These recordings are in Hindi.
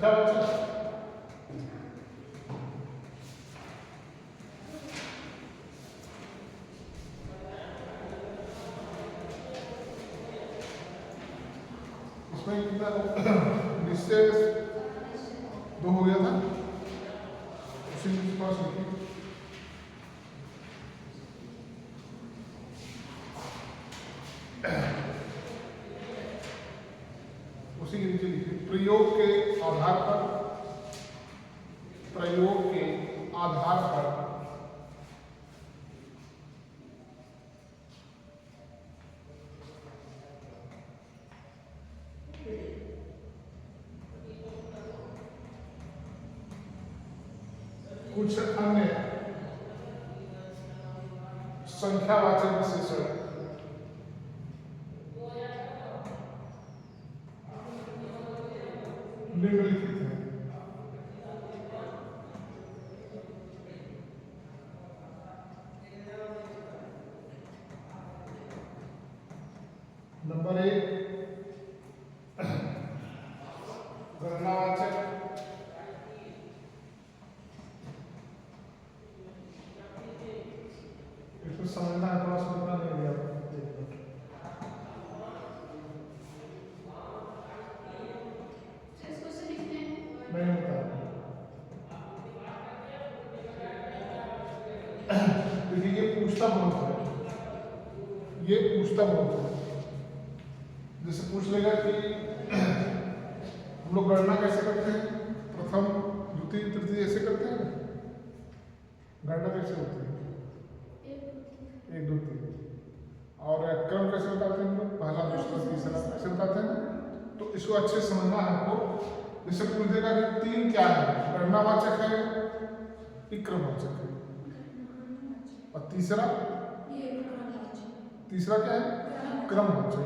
संख्यावाचक इसमें कितना निश्चय 2 हो गया था, उसी के पास लिखिए। उसी के नीचे लिखिए प्रयोग के आधार पर कुछ अन्य संख्यावाचक विशेषण निम्नलिखित है। नंबर 1 गणनावाचक, इसको समझना है, थोड़ा समझना नहीं दिया नहीं होता। देखिए ये पूछता बहुत है, ये पूछता बहुत है। जैसे पूछ लेगा कि हम लोग गणना कैसे करते हैं, प्रथम द्वितीय तृतीय ऐसे करते हैं। गणना कैसे होती है, 1 2 3, और क्रम कैसे बताते हैं हम लोग, पहला दूसरा तीसरा ऐसे बताते हैं ना। तो इसको अच्छे से समझना है हमको। जैसे पूछ देगा कि 3 क्या है, गणनावाचक है कि क्रमवाचक है, और तीसरा क्या है, क्रमवाचक।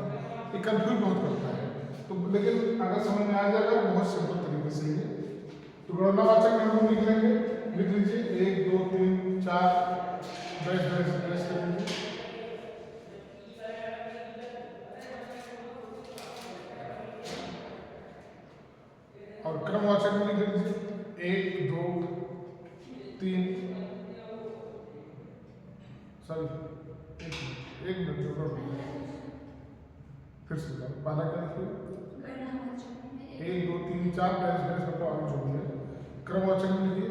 ये कंफ्यूज बहुत करता है, तो लेकिन अगर समझ में आ जाएगा बहुत सिंपल तरीके से है। तो गणनावाचक में हम लिख लेंगे, लिख लीजिए 1 2 3 4 डैश डैश डैश कर लीजिए। और क्रमवाचक में लिख लीजिए 1 2 3, सॉरी 1 मिनट फिर से पहला क्या लिखिए 1 2 3 4 डैश डैश मतलब आगे जो भी है। क्रमवाचक में लिखिए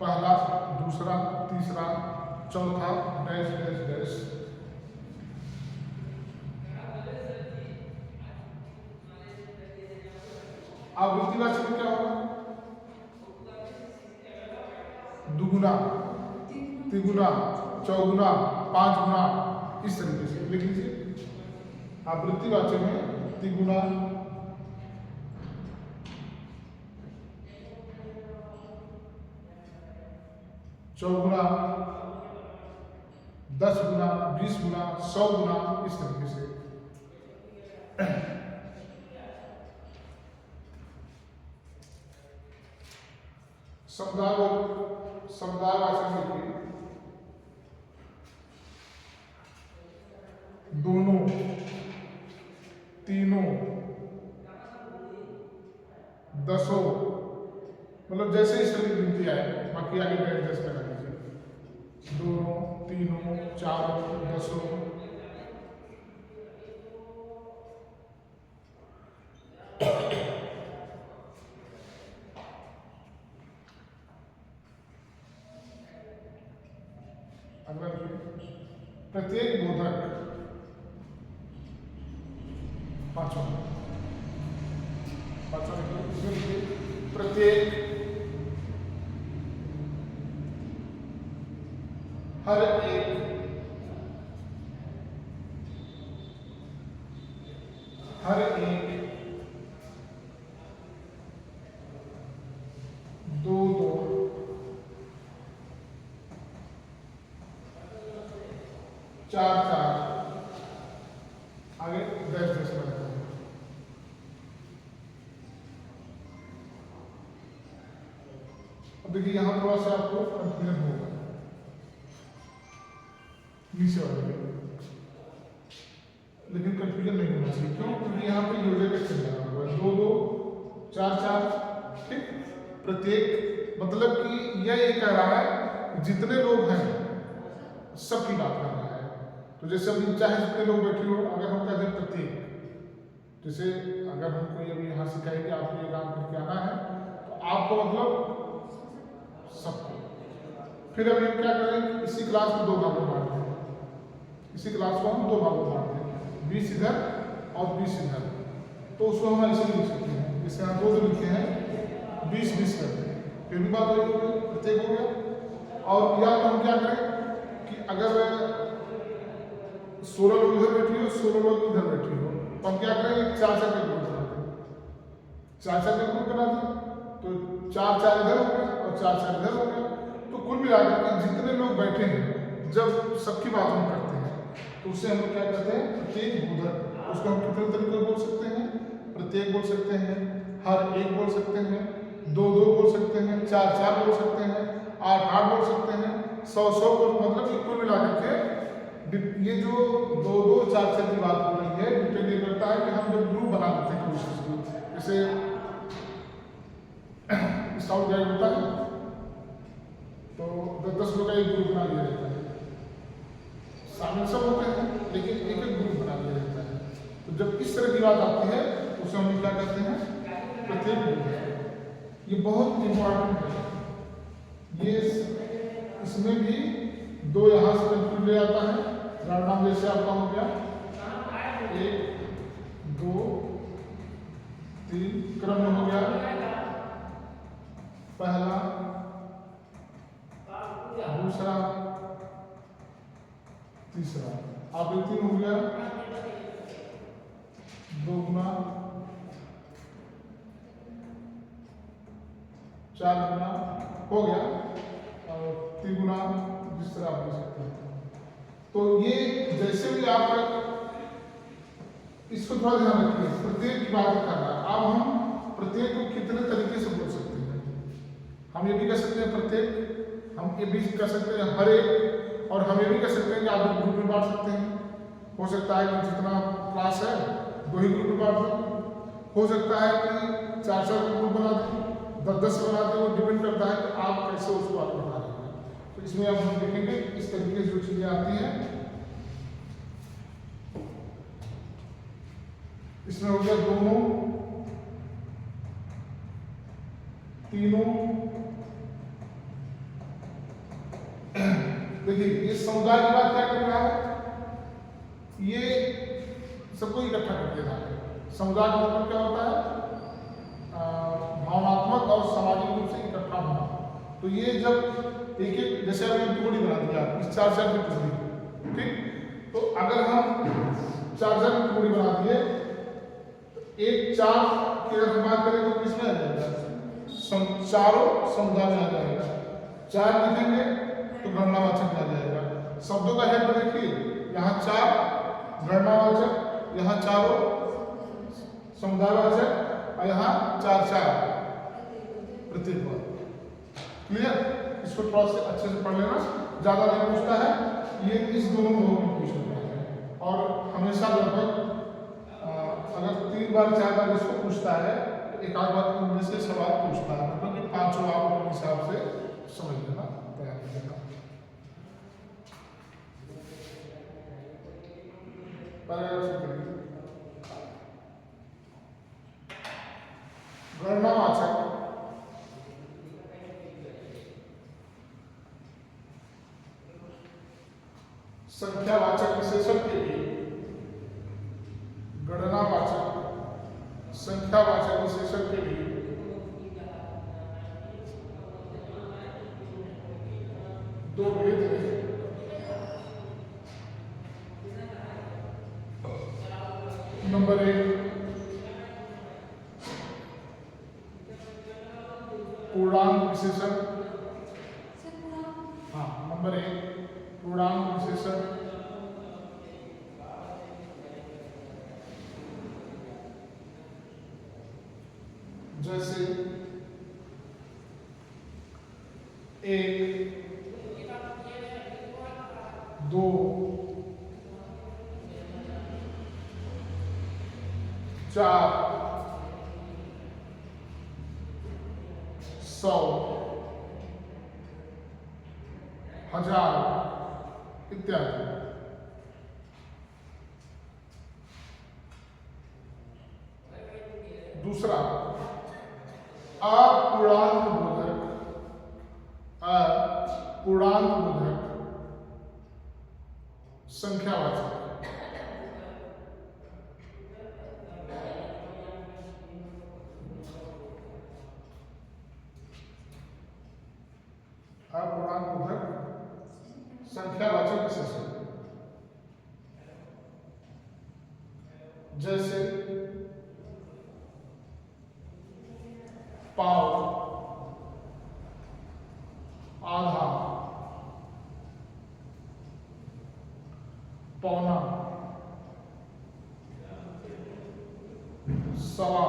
पहला दूसरा तीसरा चौथा डैश डैश डैश। आवृत्तिवाचक में क्या होगा, दुगुना तिगुना चौगुना 5 गुना, इस तरीके से लिख लीजिए। आवृत्तिवाचक में तिगुना चौगुना 10 गुना 20 गुना 100 गुना, इस तरीके से। समुदायवाचक लिखिए दोनों तीनों दसों, मतलब जैसे इस तरह की गिनती आए, बाकी आगे डैश डैश लगा दीजिए। दोनों तीनों चारों दसों। अगला प्रत्येक बोधक, पांचवा प्रत्येक हर एक दो दो चार चार, आगे डैश डैश लगाते हैं। अब देखिए यहाँ थोड़ा सा आपको कंफ्यूजन होगा नीचे वाले में, लेकिन कंफ्यूजन नहीं होना चाहिए। क्यों? क्योंकि यहाँ पे योजक चल रहा होगा 2 2 4 4 ठीक, प्रत्येक मतलब कि यह ये कह रहा है जितने लोग हैं सबकी बात कर रहा है। तो जैसे अभी चाहे जितने लोग बैठे हो, अगर हम कहते हैं प्रत्येक, जैसे अगर हम कोई अभी यहाँ से कहें कि आपको ये काम करके आना है, तो आपको मतलब सबको। फिर अभी हम क्या करें, इसी क्लास को दो भागों में बांटते हैं, इसी क्लास को हम दो भागों में बांटते हैं, 20 इधर और 20 इधर। तो उसको हम ऐसे लिख सकते हैं, जैसे यहाँ दो जो लिखे हैं 20-20 करते हैं, फिर भी बात वही हो गई, प्रत्येक हो गया। और या तो हम क्या करें कि अगर 16 लोग इधर बैठी हो, 16 लोग इधर बैठी हो, तो हम क्या करेंगे, 4-4 के ग्रुप बना दें, 4-4 के ग्रुप बना दें, तो 4-4 इधर हो गया और 4-4 इधर हो गया। तो कुल मिलाकर के जितने लोग बैठे हैं, जब सबकी बात हम करते हैं, तो उससे हम लोग क्या कहते हैं, प्रत्येक भूधर। उसको हम कितने तरीके बोल सकते हैं, प्रत्येक बोल सकते हैं, हर एक बोल सकते हैं, 2-2 बोल सकते हैं, 4-4 बोल सकते हैं, 8-8 बोल सकते हैं, 100-100 बोल, मतलब कि कुल मिलाकर के ये जो 2-2, 4-4 की बात हो रही है, डिपेंड ये करता है कि हम जब ग्रुप बना देते हैं कोई चीज को, जैसे स्काउट गाइड होता है तो 10-10 लोग का एक ग्रुप बना लिया जाता है, शामिल सब होते हैं लेकिन एक एक ग्रुप बना लिया जाता है। तो जब इस तरह की बात आती है उसे हम क्या कहते हैं, प्रत्येक ग्रुप। ये बहुत इंपॉर्टेंट है, ये इसमें भी दो यहाँ से कंफ्यूज ले आता है, नाम जैसे आपका हो गया 1, 2, 3 क्रम में हो गया, पहला, दूसरा, तीसरा, आप 3 हो गया, 2 गुना, 4 गुना हो गया, और 3 गुना जिस तरह आप दे सकते हैं। तो ये जैसे भी आप इसको थोड़ा ध्यान रखिए, प्रत्येक की बात कर रहा है। अब हम प्रत्येक को कितने तरीके से बोल सकते हैं, हम ये भी कह सकते हैं प्रत्येक, हम ये भी कह सकते हैं हर एक, और हम ये भी कह सकते हैं कि आप ग्रुप में बांट सकते हैं। हो सकता है कि जितना क्लास है 2 ही ग्रुप में बांट दें, हो सकता है कि 4-4 ग्रुप बना दें, 10-10 बना दें, वो डिपेंड करता है कि आप कैसे उसको आप बना रहे हैं। तो इसमें अब हम देखेंगे इस तरीके से जो चीजें आती हैं। इसमें हो गया दोनों, तीनों। देखिए ये समुदाय की बात क्या कर रहा है, ये सबको इकट्ठा कर दे रहा है। समुदाय का मतलब क्या होता है, भावनात्मक और सामाजिक रूप से इकट्ठा होना। तो ये जब एक एक, जैसे हमने टुकड़ी बना दिया इस 4-4 की टुकड़ी, ठीक, तो अगर हम 4-4 की टुकड़ी बना दिए, एक 4 की अगर हम बात करें तो किसमें आ जाएगा, चारों समुदाय में आ जाएगा। 4 लिखेंगे तो गणनावाचक में आ जाएगा। शब्दों का हेड देखिए, यहाँ 4 गणनावाचक, यहाँ चारों समुदायवाचक, और यहाँ 4-4 प्रत्येक। क्लियर, इसको थोड़ा सा अच्छे से पढ़ लेना, ज्यादा नहीं पूछता है ये, इस दोनों में पूछ लेता है। और हमेशा लगभग अगर 3 बार 4 बार इसको पूछता है, एक आध बार उनमें से सवाल पूछता है, मतलब कि 5 आप अपने हिसाब से समझ लेना, तैयार कर लेना। गणनावाचक संख्यावाचक विशेषण के लिए, गणनावाचक संख्यावाचक विशेषण के लिए दो भेद हैं। नंबर 1 पूर्णांक विशेषण, हाँ नंबर 1 पूर्णांक विशेषण, जैसे 1, 2, 4, 100, 1000 इत्यादि। दूसरा अपूर्णांक बोधक संख्यावाचक। अपूर्णांक बोधक संख्यावाचक विशेषण जैसे पाव, आधा, पौना, सवा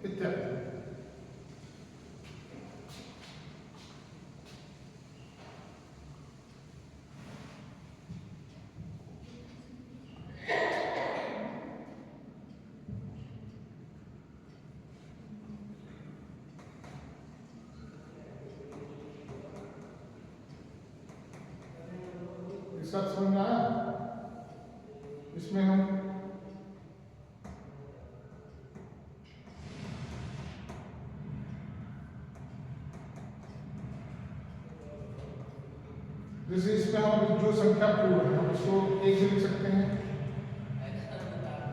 इत्यादि। इसका समझ में आया? इसमें हम जैसे इसमें हम जो संख्या पूर्ण है हम इसको 1 भी लिख सकते हैं,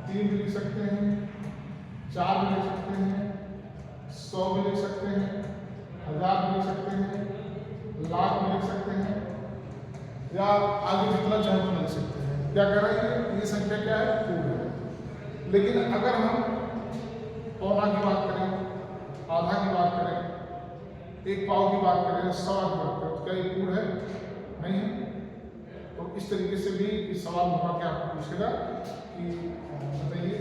3 भी लिख सकते हैं, 4 भी लिख सकते हैं, 100 भी लिख सकते हैं, 1000 भी लिख सकते हैं, लाख भी लिख सकते हैं, या आगे जितना चाहे उतना लिख सकते हैं। क्या कह रहा है ये संख्या क्या है? पूर्ण है। लेकिन अगर हम पौना की बात करें, आधा की बात करें, 1 पाव की बात करें, 100 की बात करें, तो क्या ये पूर्ण है? नहीं। तो इस तरीके से भी इस सवाल होगा क्या आपको पूछेगा कि बताइए,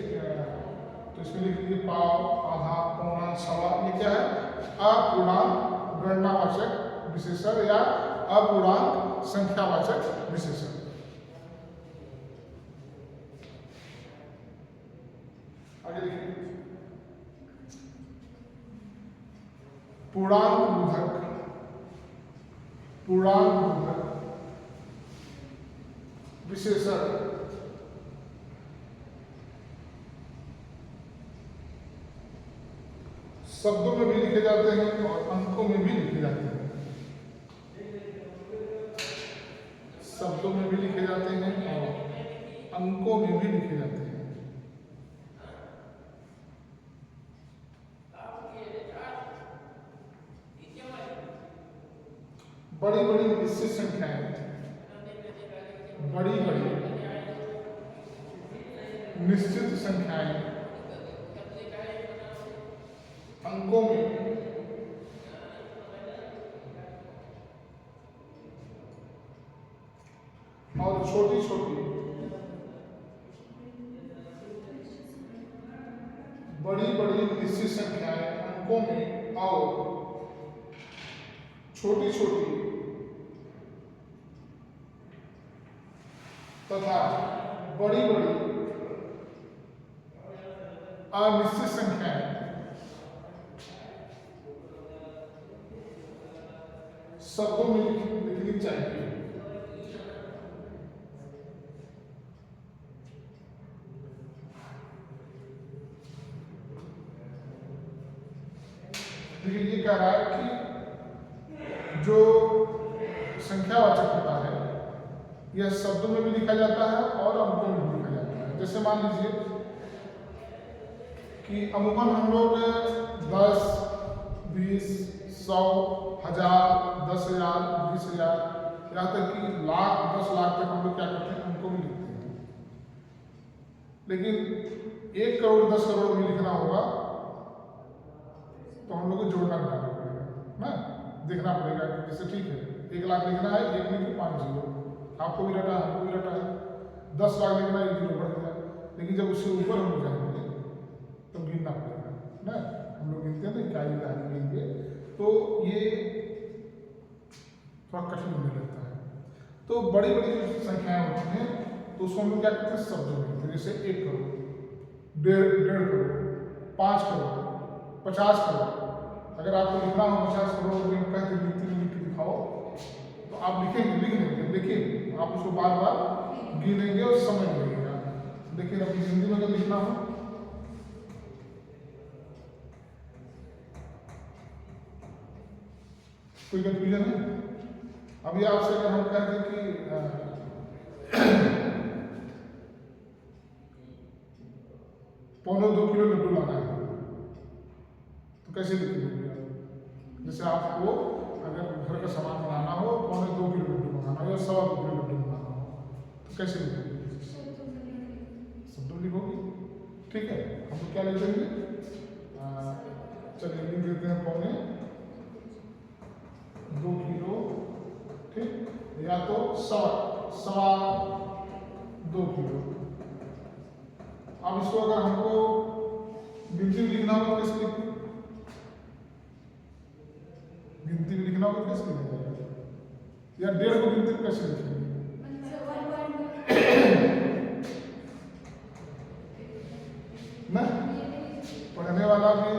तो इसमें लिख लीजिए पाव, आधा, पौना, सवा, ये क्या है? अपूर्णांक गणनावाचक विशेषण या अपूर्णांक संख्यावाचक विशेषण। आगे देखिए पूर्णांक बोधक विशेषण शब्दों में भी लिखे जाते हैं और अंकों में भी लिखे जाते हैं। शब्दों में भी लिखे जाते हैं और अंकों में भी लिखे जाते हैं। बड़ी बड़ी निश्चित संख्याएं, बड़ी बड़ी निश्चित संख्याएं अंकों में और छोटी छोटी बड़ी बड़ी निश्चित संख्याएं अंकों में और छोटी छोटी तथा बड़ी बड़ी अनिश्चित संख्याएं शब्दों में लिखनी चाहिए। देखिए ये कह रहा है कि जो संख्यावाचक होता है यह शब्दों में भी लिखा जाता है और अंकों में भी लिखा जाता है। जैसे मान लीजिए कि अमूमन हम लोग 10, 20, 100, 1000, 10,000, 20,000, यहाँ तक कि लाख, 10 लाख तक हम लोग क्या करते हैं? अंकों में लिखते हैं। लेकिन 1 करोड़ 10 करोड़ में लिखना होगा तो हम लोग को जोड़ना घटाना पड़ेगा ना, देखना पड़ेगा कि जैसे ठीक है 1 लाख लिखना है, 1 लिखिए 5 जीरो, आपको भी रटा हमको भी रटा है। 10 लाख लिखना है, 1 जीरो बढ़ गया। लेकिन जब उससे ऊपर हम लोग जाएंगे तो गिनना पड़ेगा ना, हम लोग गिनते हैं तो इकाई इकाई गिनेंगे, तो ये थोड़ा कठिन होने लगता है। तो बड़ी बड़ी जो संख्याएं होती हैं तो उसको हम लोग क्या करते हैं? शब्दों में लिखते हैं। जैसे 1 करोड़, 1.5 करोड़, 5 करोड़, 50 करोड़। अगर आपको लिखना हो 50 करोड़ रुपये का तो गिनती में लिख के दिखाओ, तो आप लिखेंगे, लिख लेंगे, देखिए आप उसको बार बार गिनेंगे और समझ लेंगे। देखिए अपनी हिंदी में अगर लिखना हो, कोई कंफ्यूजन है? अभी आपसे अगर हम कहते हैं कि पौने 2 किलो लड्डू लाना है, तो कैसे लिखेंगे? जैसे आपको अगर घर का सामान बनाना हो, पौने 2 किलो लड्डू बनाना हो या 2.25 किलो लड्डू बनाना हो, तो कैसे लिखेंगे? शब्दों लिखोगे, ठीक है। हम क्या लिख देंगे? चलिए लिख देते हैं पौने 2 किलो, ठीक, या तो 2.25 किलो। अब इसको अगर हमको गिनती में लिखना होगा कैसे लिखें? गिनती में लिखना होगा कैसे लिखा जाएगा? या 1.5 को गिनती में कैसे लिखेंगे? ना पढ़ने वाला भी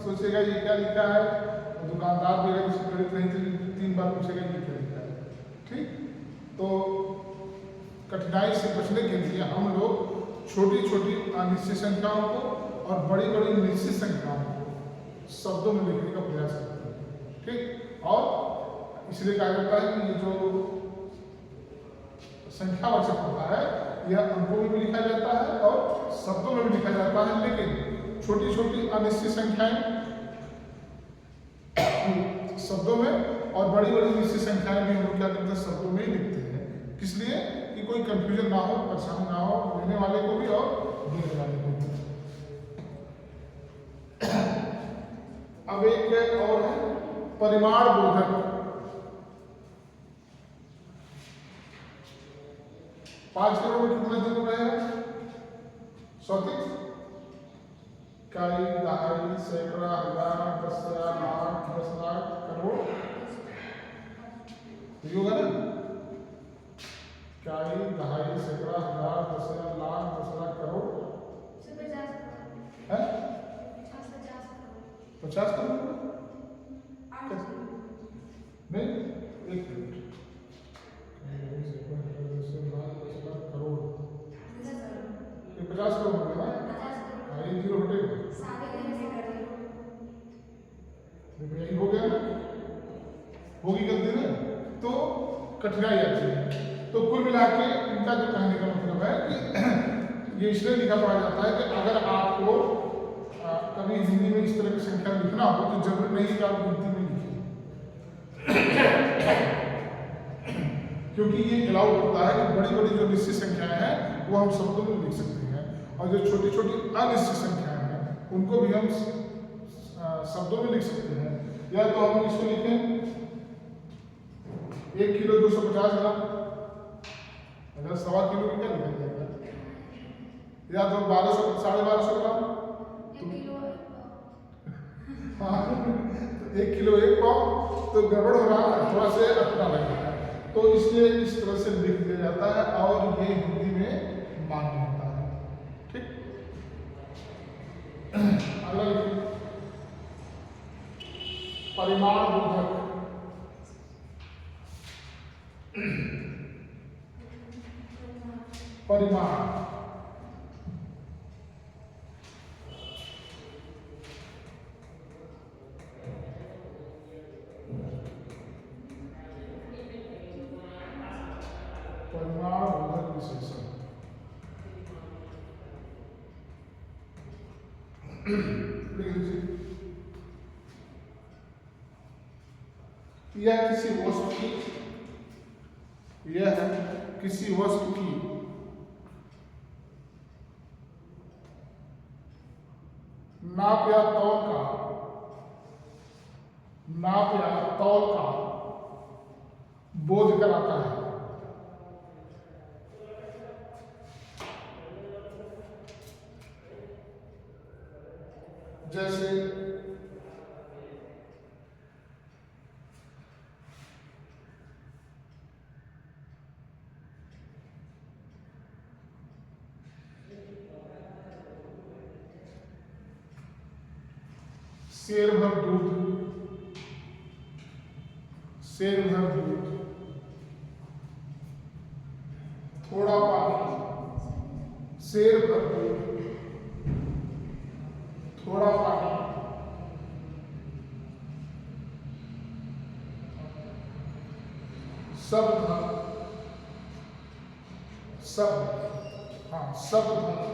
सोचेगा ये क्या लिखा है, और दुकानदार भी अगर इसको गणित नहीं तो 3 बार पूछेगा ये क्या लिखा है, ठीक। तो कठिनाई से बचने के लिए हम लोग छोटी छोटी अनिश्चित संख्याओं को और बड़ी बड़ी निश्चित संख्याओं को शब्दों में लिखने का प्रयास करते हैं, ठीक। और इसलिए कहा जाता है कि ये जो संख्यावाचक होता है यह अंकों में भी लिखा जाता है और शब्दों में भी लिखा जाता है, लेकिन छोटी छोटी अनिश्चित संख्याएं शब्दों में और बड़ी बड़ी निश्चित संख्याएं भी हम लोग क्या करते हैं? शब्दों में ही लिखते हैं। इसलिए कि कोई कंफ्यूजन ना हो, परेशानी ना हो, लेने वाले को भी और देने वाले को भी। अब एक और है परिमाण बोधक। 5 करोड़ में कितने दिन रहेगा? 100 इकाई, दहाई, सैकड़ा, हजार, 10,000, लाख, 10 लाख, करोड़, ये होगा ना? इकाई, दहाई, सैकड़ा, हजार, 10,000, लाख, 10 लाख, करोड़, 50 करोड़ नहीं, 1 मिनट, करोड़, ये 50 करोड़ हो गया ना? ये 0 हटेगा, यही हो गया ना? होगी गलती ना, तो कठिनाई आती है। तो कुल मिला के इनका जो कहने का मतलब है कि ये इसलिए लिखा पड़ा जाता है कि अगर आपको कभी हिंदी में इस तरह की संख्या लिखना हो तो जरूरी नहीं कि आप गिनती में लिखें, क्योंकि ये अलाउ करता है कि बड़ी बड़ी जो निश्चित संख्याएं हैं वो हम शब्दों में लिख सकते हैं, और जो छोटी छोटी अनिश्चित संख्याएं हैं उनको भी हम शब्दों में लिख सकते हैं। या तो हम इसको लिखें 1 किलो 250 ग्राम, अगर 1.25 किलो में क्या लिखा जाएगा? या तो 1200 ग्राम, हाँ, 1 किलो 1 पाव, तो गड़बड़ हो रहा है, थोड़ा से अटका लगता है, तो इसलिए इस तरह से लिख दिया जाता है और ये हिंदी में मान्य होता है, ठीक। अगला लिखिए परिमाण बोधक। परिमाण परिमाण बोधक विशेषण। यह किसी वस्तु की नाप या तौल का बोध कराता है। जैसे शेर भर दूध, शेर भर दूध, थोड़ा पानी, शेर भर दूध, थोड़ा पानी, सब धन, सब, हाँ सब धन,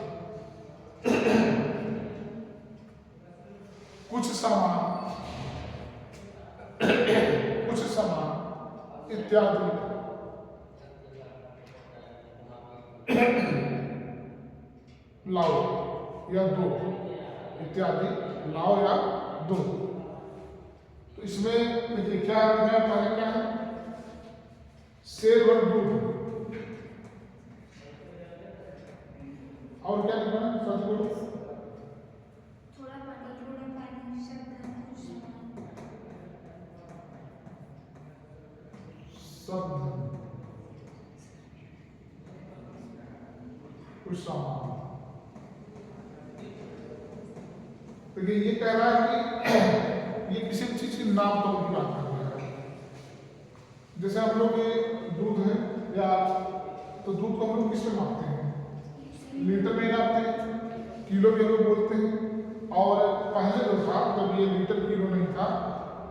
कुछ सामान, कुछ सामान इत्यादि, लाओ या दो, इत्यादि लाओ या दो। तो इसमें देखिए क्या पहले क्या है, शेर भर दूध, और क्या लिखा है सच बोलो, थोड़ा पानी सब कुछ सामान। देखिए ये कह रहा है कि ये किसी भी चीज की नाप तोल की बात कर रहा है। जैसे हम लोग ये दूध है या तो दूध को हम लोग किसमें मापते हैं, लीटर में नापते हैं, किलो भी हम लोग बोलते हैं। और पहले जो था जब ये लीटर किलो नहीं था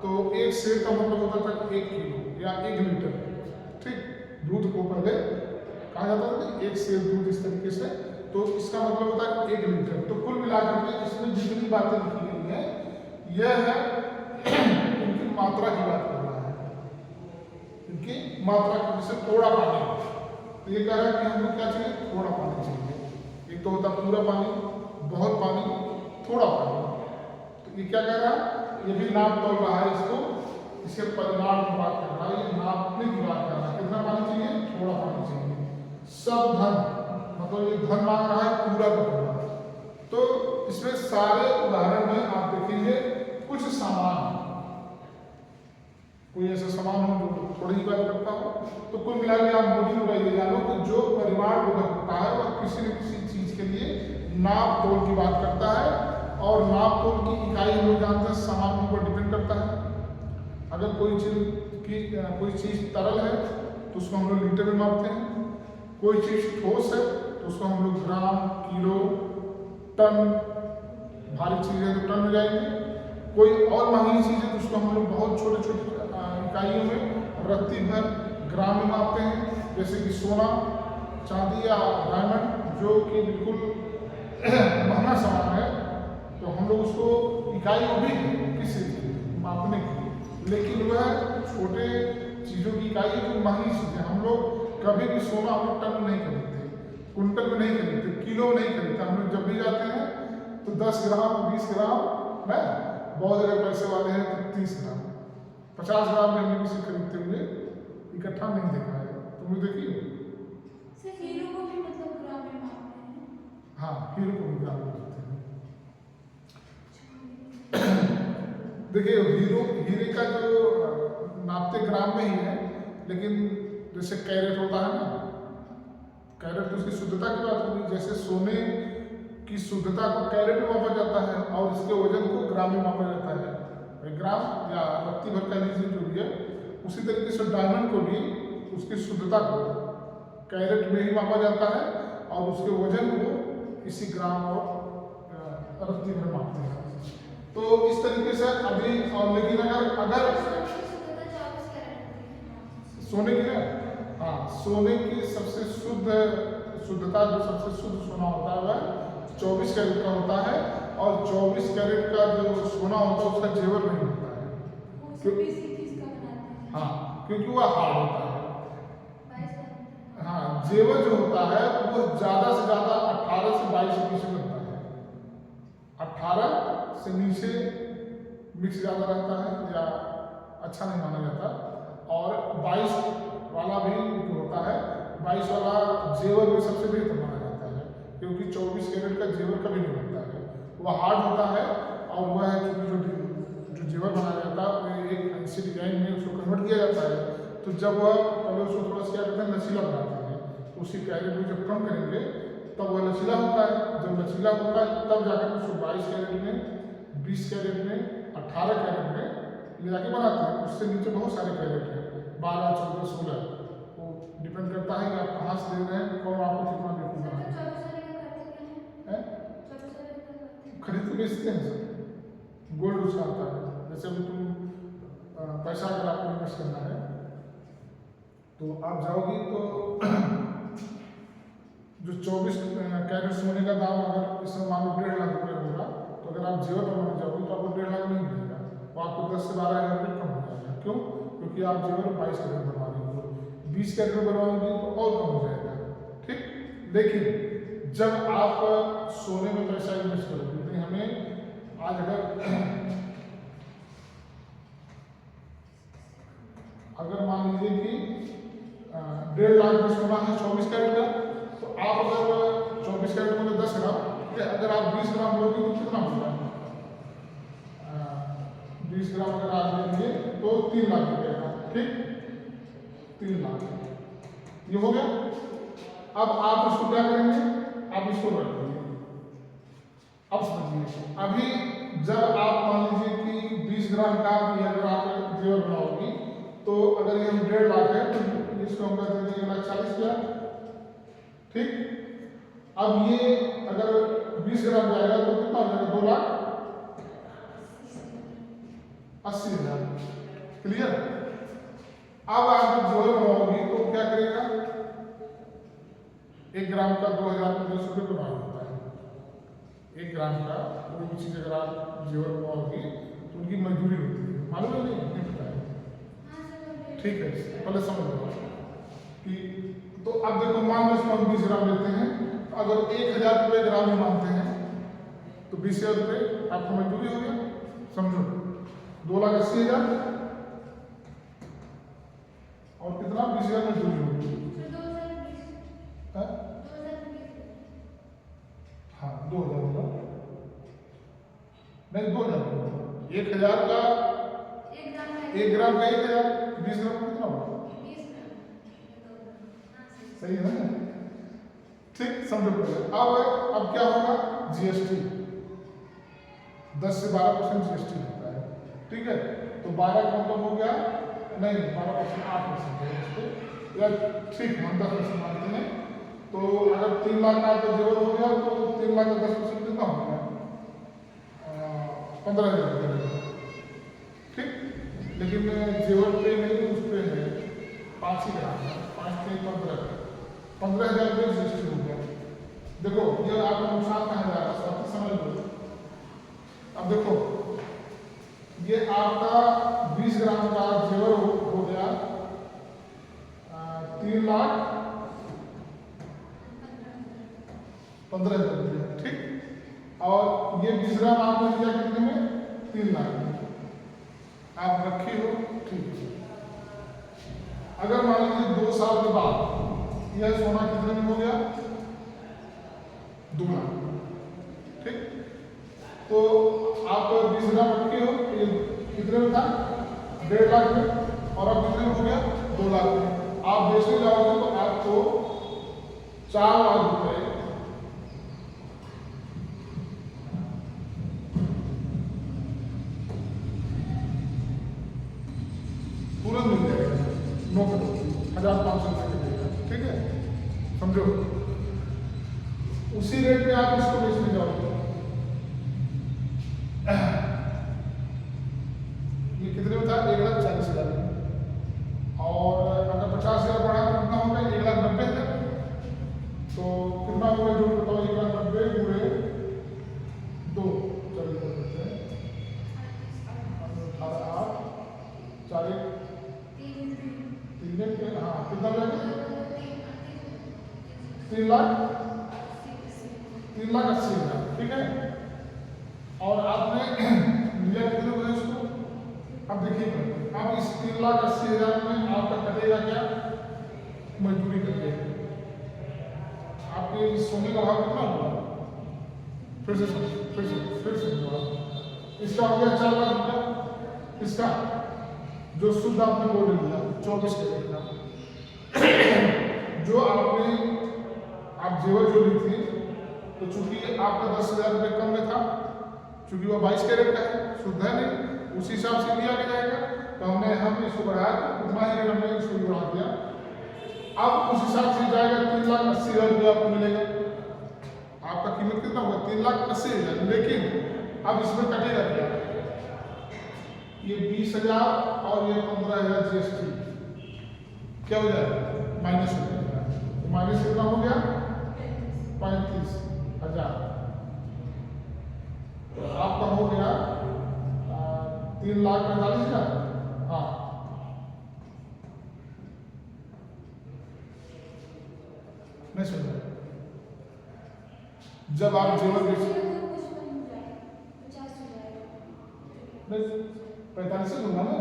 तो एक सेर का मतलब होता था 1 किलो या 1 लीटर, ठीक। दूध को पहले कहा जाता था कि 1 सेर दूध, इस तरीके से, तो इसका मतलब होता है 1 लीटर। तो कुल मिलाकर के इसमें जितनी बातें लिखी गई है यह है इनकी मात्रा की बात कर रहा है, इनकी मात्रा की। जैसे थोड़ा पानी, तो ये कह रहा है कि हमको क्या चाहिए, थोड़ा पानी चाहिए। एक तो होता पूरा पानी, बहुत पानी, थोड़ा पानी। तो ये क्या कह रहा है, ये भी नाप तोल रहा है इसको, इसके परिमाण की बात कर रहा है, ये नापने की बात कर रहा है। कितना पानी चाहिए, थोड़ा पानी चाहिए। सब धन, मतलब ये धन मांग रहा है पूरा का पूरा। तो इसमें सारे उदाहरण में आप देखेंगे कुछ सामान, कोई ऐसा सामान हो जो थोड़ी ही बात करता हो, तो कुल मिलाकर आप मोटी उड़ाइए जानो कि जो परिमाण उधर होता है वह किसी न किसी चीज के लिए नाप तोल की बात करता है। और नाप तोल की इकाई हम लोग जानते हैं सामान के ऊपर डिपेंड करता है। अगर कोई चीज तरल है तो उसको हम लोग लीटर में मापते हैं, कोई चीज ठोस है तो उसको हम लोग ग्राम, किलो, टन, भारी चीज है तो टन में जाएंगे। कोई और महंगी चीज है तो उसको हम लोग बहुत छोटे छोटे इकाइयों में रत्ती भर ग्राम में मापते हैं। जैसे कि सोना, चांदी या डायमंड जो कि बिल्कुल महंगा सामान है, तो हम लोग उसको इकाई में भी किसी मापने की, लेकिन वह छोटे चीज़ों की इकाई है जो महंगी चीज़ें। हम लोग कभी भी सोना हम लोग टन में नहीं खरीदते, कुंटल में नहीं खरीदते, किलो नहीं खरीदते। हम लोग जब भी जाते हैं तो 10 ग्राम, 20 ग्राम, मैं बहुत अगर पैसे वाले हैं तो 30 ग्राम, 50 ग्राम में हमने किसी खरीदते हुए इकट्ठा नहीं देखा है। तुम लोग देखिए, सिर्फ हीरो को भी मतलब ग्राम में मापते हैं। हाँ, हीरो को भी ग्राम में मापते हैं। देखिए हीरे का जो नापते ग्राम में ही है, लेकिन जैसे कैरेट होता है ना, कैरेट तो उसकी शुद्धता की बात होगी। जैसे सोने की शुद्धता को कैरेट में मापा जाता है और इसके वजन को ग्राम में मापा जाता है, ग्राम या रत्ती भर का लीजिए जो भी है। उसी तरीके से डायमंड को भी उसकी शुद्धता को कैरेट में ही मापा जाता है और उसके वजन को इसी ग्राम और रत्ती भर मापते हैं। तो इस तरीके से अभी, और लेकिन अगर सोने की है, हाँ, सोने की सबसे शुद्धता जो सबसे शुद्ध सोना होता है वह 24 कैरेट का होता है। और 24 कैरेट का जो सोना होता है उसका जेवर नहीं होता है, हाँ, क्योंकि वह हार्ड होता है। हाँ, जेवर जो होता है वो ज़्यादा से ज़्यादा 18 से 22 के बीच में होता है। 18 से नीचे मिक्स ज़्यादा रहता है या अच्छा नहीं माना जाता। और 22 वाला भी जो होता है, 22 वाला जेवर में सबसे बेहतर माना जाता है, क्योंकि 24 कैरेट का जेवर कभी नहीं बनता है, वह हार्ड होता है। और वह जो जेवर बनाया जाता है वो एक ऐसी डिजाइन में उसको कन्वर्ट किया जाता है। तो जब वह पहले उसको थोड़ा सा क्या करते हैं, लचीला बनाते हैं, तो उसी कैरेट में जब कम करेंगे तब वह लचीला होता है। जब लचीला होता है तब जाकर उसको 22 कैरेट में, 20 कैरेट में 18 कैरेट में ले जाके बनाते हैं। उससे नीचे बहुत सारे कैरेट हैं, 12, 14, 16, वो डिपेंड करता है कि आप कहाँ से ले रहे हैं, कौन आपको कितना बेचूंगा है। खरीद के बेचते हैं सर, गोल्ड उसका आता है। जैसे अभी तुम पैसा अगर आपको इन्वेस्ट करना है तो आप जाओगी तो जो 24 कैरेट सोने का दाम अगर इस समय मान लो 1.5 लाख रुपये होगा, तो अगर आप जेवर बनवाने जाओगे तो आपको 1.5 लाख नहीं मिलेगा, वो आपको 10 से 12 हज़ार रुपये कम हो जाएगा। क्यों? क्योंकि आप जेवर 22 कैरेट बनवा रही हो, 20 कैरेट में बनवाओगी तो और कम हो जाएगा। ठीक, लेकिन जब आप सोने में पैसा इन्वेस्ट करोगे, तो हमें आज अगर मान लीजिए कि 1.5 लाख में सोना है 24 कैरेट का, तो आप अगर 24 कैरेट में 10 ग्राम, अगर आप 20 ग्राम लोगे तो कितना होगा? 20 ग्राम अगर आप लेंगे तो 3 लाख रुपये का। ठीक, 3 लाख ये हो गया। अब आप इसको क्या करेंगे? आप इसको रख देंगे। अब समझिए, अभी जब आप मान लीजिए कि 20 ग्राम का अगर आप जेवर बनाओगी, तो अगर ये 1.5 लाख है तो इसको हम कर देंगे 1,40,000। ठीक, अब ये अगर 20 ग्राम जाएगा तो कितना हो जाएगा? 2,80,000। क्लियर? अब आप जेवर बनाओगी तो क्या करेगा? 1 ग्राम का 2,010 रुपये प्रमाण होता है। 1 ग्राम का कोई भी चीज़ अगर आप जेवर बनाओगी तो उनकी मजदूरी होती है, मालूम है? नहीं पता है? ठीक है, पहले समझ लो कि तो अब देखो, मान लो इसको हम 20 ग्राम लेते हैं, तो अगर 1,000 रुपये ग्राम में मानते हैं तो 20,000 रुपये आपको मजदूरी हो गया। समझो, 2,80,000 और कितना? 20,000 मजदूरी होगी। हाँ, 2,000 नहीं, 2,000 1,000 का 1 ग्राम का 1,000, 20 ग्राम कितना होगा? सही है ना? ठीक, समझो पहले। अब क्या होगा? जीएसटी 10 से 12% जीएसटी होता है। ठीक है, तो 12 का मतलब हो गया, नहीं 12% 8% है इस पे, या ठीक हम 10% मानते हैं। तो अगर 3 लाख का तो जेवर हो गया, तो 3 लाख का 10% कितना हो गया? 15,000 रुपये। ठीक, लेकिन जेवर पे नहीं, उस पे है 5 ही ग्राम, 5 से 15,000 रुपये जीएसटी हो गया। देखो, ये आपका नुकसान कहाँ जा रहा है, सब समझ लो। अब देखो, ये आपका 20 ग्राम का जेवर हो गया 3,15,000 रुपये। ठीक, और ये 20 ग्राम आपने लिया कितने में? 3 लाख में आप रखी हो। ठीक है, अगर मान लीजिए 2 साल के बाद यह सोना कितने में हो गया? 2 लाख। ठीक, तो आप 20 ग्राम रखे हो, ये कितने में था? 1.5 लाख में, और अब कितने में हो गया? 2 लाख में। आप बेचने जाओगे तो आपको 4 लाख रुपए तुरंत मिल जाएगा, नौकरी 1,500 रुपये का देगा। ठीक है, समझो। उसी रेट में आप इसको बेचने जाओगे, ये कितने में था? 1,40,000 में, और अगर 50,000 बढ़ा तो कितना होगा? 1,90,000। तो कितना होगा? जो बताओ, 1,90,000 गुणे 2, चलिए करते हैं 18, 8, 4, 3, हाँ कितना जाएगा? 3,80,000। ठीक है, और आपने लिया कितने हुए इसको? अब देखिए, अब इस 3,80,000 में आपका कटेगा क्या? मजदूरी कटेगा। आपके इस सोने का भाव कितना हुआ? फिर से हुआ, इसका हो गया 4 लाख रुपया। इसका जो शुद्ध आपने गोल्ड लिया 24 कैरेट का, जो आप जेवर जो ली थी, तो चूंकि आपका 10,000 रुपये कम में था, चूंकि वो 22 कैरेट का है, शुद्ध है नहीं, उसी हिसाब से लिया जाएगा। तो हम इसको बढ़ाया तो उतना ही रेट हमने इसको बढ़ा दिया। अब उस हिसाब से जाएगा 3,80,000 रुपया आपको मिलेगा। आपका कीमत कितना होगा? 3,80,000। लेकिन अब इसमें कटेगा क्या? ये 20,000 और ये 15,000 GST क्या हो जाएगा? माइनस हो जाएगा। तो माइनस कितना हो गया? 35,000। तो आपका हो गया 3,45,000। हाँ, नहीं सुन रहे। जब आप जेवर बेच 45 से दूंगा ना,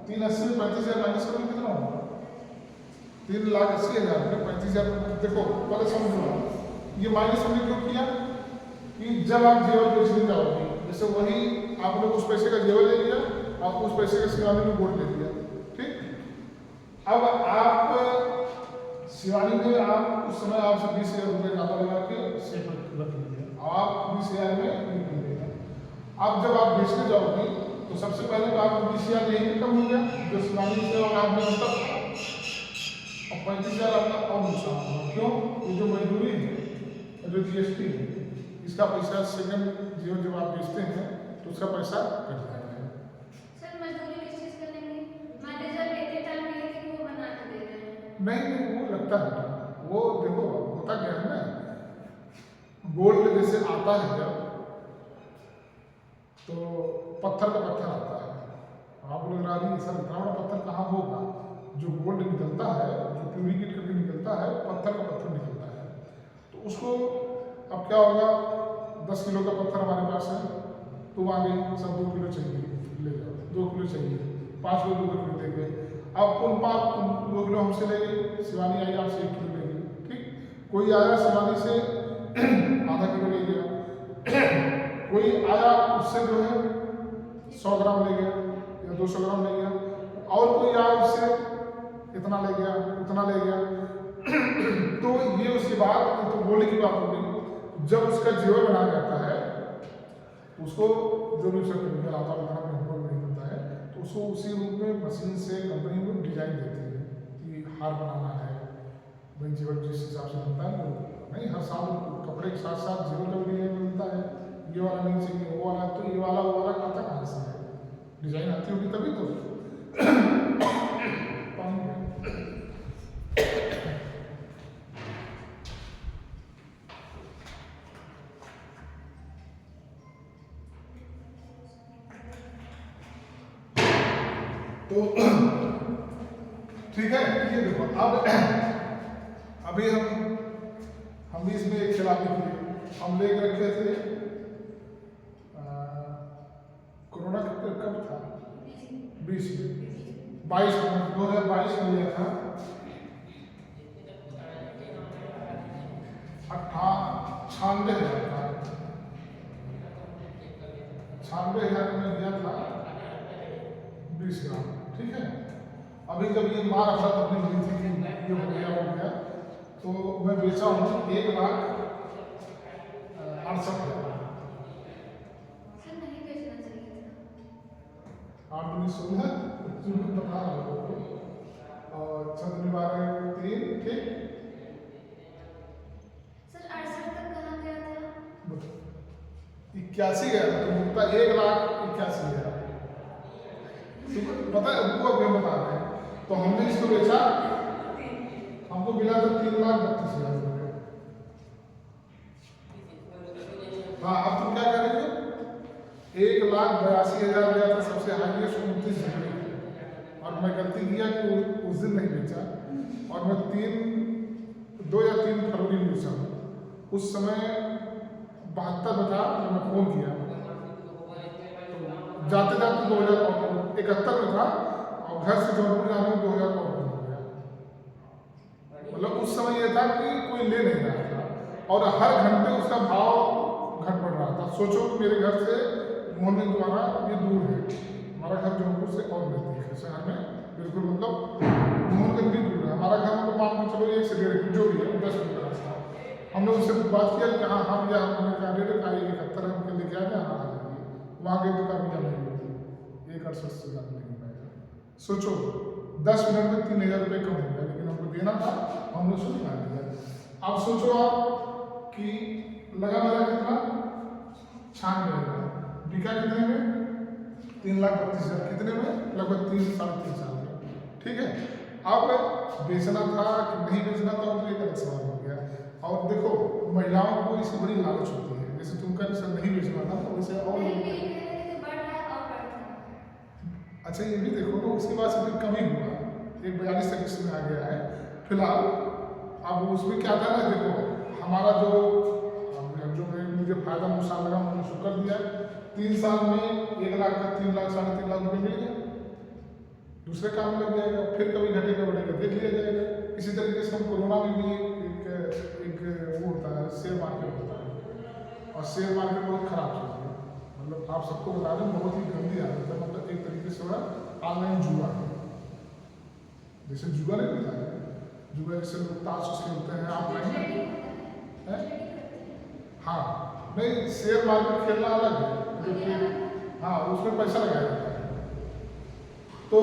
3,80 में 35,000 माइनस करोगे कितना होगा? 3,80,000 में 35,000। देखो पहले समझो, ये माइनस हमने क्यों किया कि जब आप जेवर बेचने जाओगे, जैसे वही आपने उस पैसे का जेवर ले लिया, आप उस पैसे का शिवानी में गोल्ड ले लिया, ठीक। अब आप शिवानी में आप उस समय आपसे 20,000 रुपये खाता लगा के सेफ रख लीजिए, आप 20,000 में निकल देगा। अब जब आप बेचने जाओगे तो सबसे पहले तो आपको 20,000 यही कम हो गया जो शिवानी से और आपने अंतर था, और 35,000 आपका और नुकसान होगा। क्यों? ये जो मजदूरी है, जो GST है, इसका पैसा सेकंड जीवन जब आप बेचते हैं तो उसका पैसा कट जाएगा। सर मजदूरी किस चीज का लेंगे? मैनेजर लेते टाइम ये कि वो बना के दे रहे हैं। नहीं, वो लगता है, वो देखो होता क्या है ना, गोल्ड जैसे आता है जब, तो पत्थर का पत्थर आता है। आप लोग राजी सर इतना बड़ा पत्थर कहाँ होगा? जो गोल्ड निकलता है, जो प्यूरिकेट करके निकलता है, पत्थर का पत्थर निकलता है। तो उसको अब क्या होगा, 10 किलो का पत्थर हमारे पास है, तो आ गई सब 2 किलो चाहिए, ले जाओ 2 किलो चाहिए, 5 लोग 2 किलो देंगे। अब उन 5 2 किलो हमसे ले गई, शिवानी आई आपसे 1 किलो ले गई, ठीक। कोई आया शिवानी से आधा किलो ले गया, कोई आया उससे जो है 100 ग्राम ले गया या 200 ग्राम ले गया, और कोई आया उससे इतना ले गया, उतना ले गया। तो ये उसके बाद तो बोलने की बात हो गई। जब उसका जेवर बनाया जाता है, उसको जो भी उसका केमिकल आता है उतना हमको नहीं मिलता है, तो उसको उसी रूप में मशीन से कंपनी में डिजाइन देती है कि हार बनाना है, भाई जेवर जिस हिसाब से बनता है वो नहीं, हर साल कपड़े के साथ साथ जेवर का भी डिजाइन मिलता है। ये वाला नहीं चाहिए, वो वाला, तो ये वाला वो वाला आता कहाँ से है? डिजाइन आती होगी तभी तो। तो ठीक है, ये देखो अब अभी हम भी इसमें एक खिलाफी किए। हम लेके रखे थे कोरोना कब था? 22 में 2022 में लिया था। 96,000 था, 96,000 में लिया था 20 ग्राम, ठीक है। अभी जब ये मार अफरा तफरी हुई थी कि ये हो गया, तो मैं बेचा हूँ 1,68,000। 8 दूनी 16, बता रहा हूँ, और 6 दूनी 12, 3, ठीक। सर 68 तक कहाँ गया था? 81 गया था, तो मुक्ता 1,81,000। पता है उनको अभी बता रहे हैं। तो हमने इसको बेचा, हमको मिला था 3,32,000 रुपये। हाँ, अब तुम क्या करेंगे? 1,82,000 गया था सबसे हाईएस्ट 29 जनवरी, और मैं गलती किया कि उस दिन नहीं बेचा, और मैं 2 या 3 फरवरी में बेचा। उस समय 72 बता मैं फोन किया, जाते जाते 2071 में था, और घर से जौनपुर जाने में 2000 और हो गया। मतलब उस समय ये था कि कोई ले नहीं रहा था, और हर घंटे उसका भाव घट बढ़ रहा था। सोचो कि मेरे घर से मोहन द्वारा ये दूर है, हमारा घर जौनपुर से और नजदीक है शहर में, बिल्कुल मतलब मोहनगंज भी दूर है। हमारा घर मतलब मान के चलो 1 से 1.5 जो भी है 10 मिनट का रास्ता। हमने उससे बात किया कि हाँ हम या हमने कहा 1.5 71 हम के लेके आ गए, हाँ आ जाइए। वहाँ गए तो कामयाब नहीं होती, 168 से ज़्यादा नहीं हो पाएगा। सोचो 10 मिनट में 3000 रुपये कम हो गया, लेकिन हमको देना था, हमने उसको निकाल दिया। अब सोचो आप कि लगा मेरा कितना 96,000, बिका कितने में 3,32,000, कितने में लगभग 3 साढ़े 3 साल में। ठीक है, अब बेचना था कि नहीं बेचना था, तो एक अलग सवाल हो गया। और देखो महिलाओं को इसकी बड़ी लालच होती है, जैसे तुम कह सर नहीं बेचना था तो वैसे और अच्छा ये भी देखो तो उसके बाद से फिर कमी हुआ, एक 42 में आ गया है फिलहाल। अब उसमें क्या था ना, देखो हमारा जो मुझे फायदा नुकसान लगा मैंने उसको कर दिया, 3 साल में 1 लाख का 3 लाख साढ़े 3 लाख रुपये मिल गया, दूसरे काम में लग जाएगा, फिर कभी घटेगा बढ़ेगा देख लिया जाएगा। इसी तरीके से हम कोरोना में भी एक वो होता है शेयर मार्केट होता है, और शेयर मार्केट बहुत खराब चीज़ है, मतलब आप सबको बता दें बहुत ही गंदी आदत है, मतलब एक तरीके से बड़ा ऑनलाइन जुआ है, जैसे जुआ नहीं होता है, जुआ जैसे लोग ताश खेलते हैं ऑनलाइन है। हाँ नहीं, शेयर मार्केट खेलना अलग है, हाँ उसमें पैसा लगाया जाता है। तो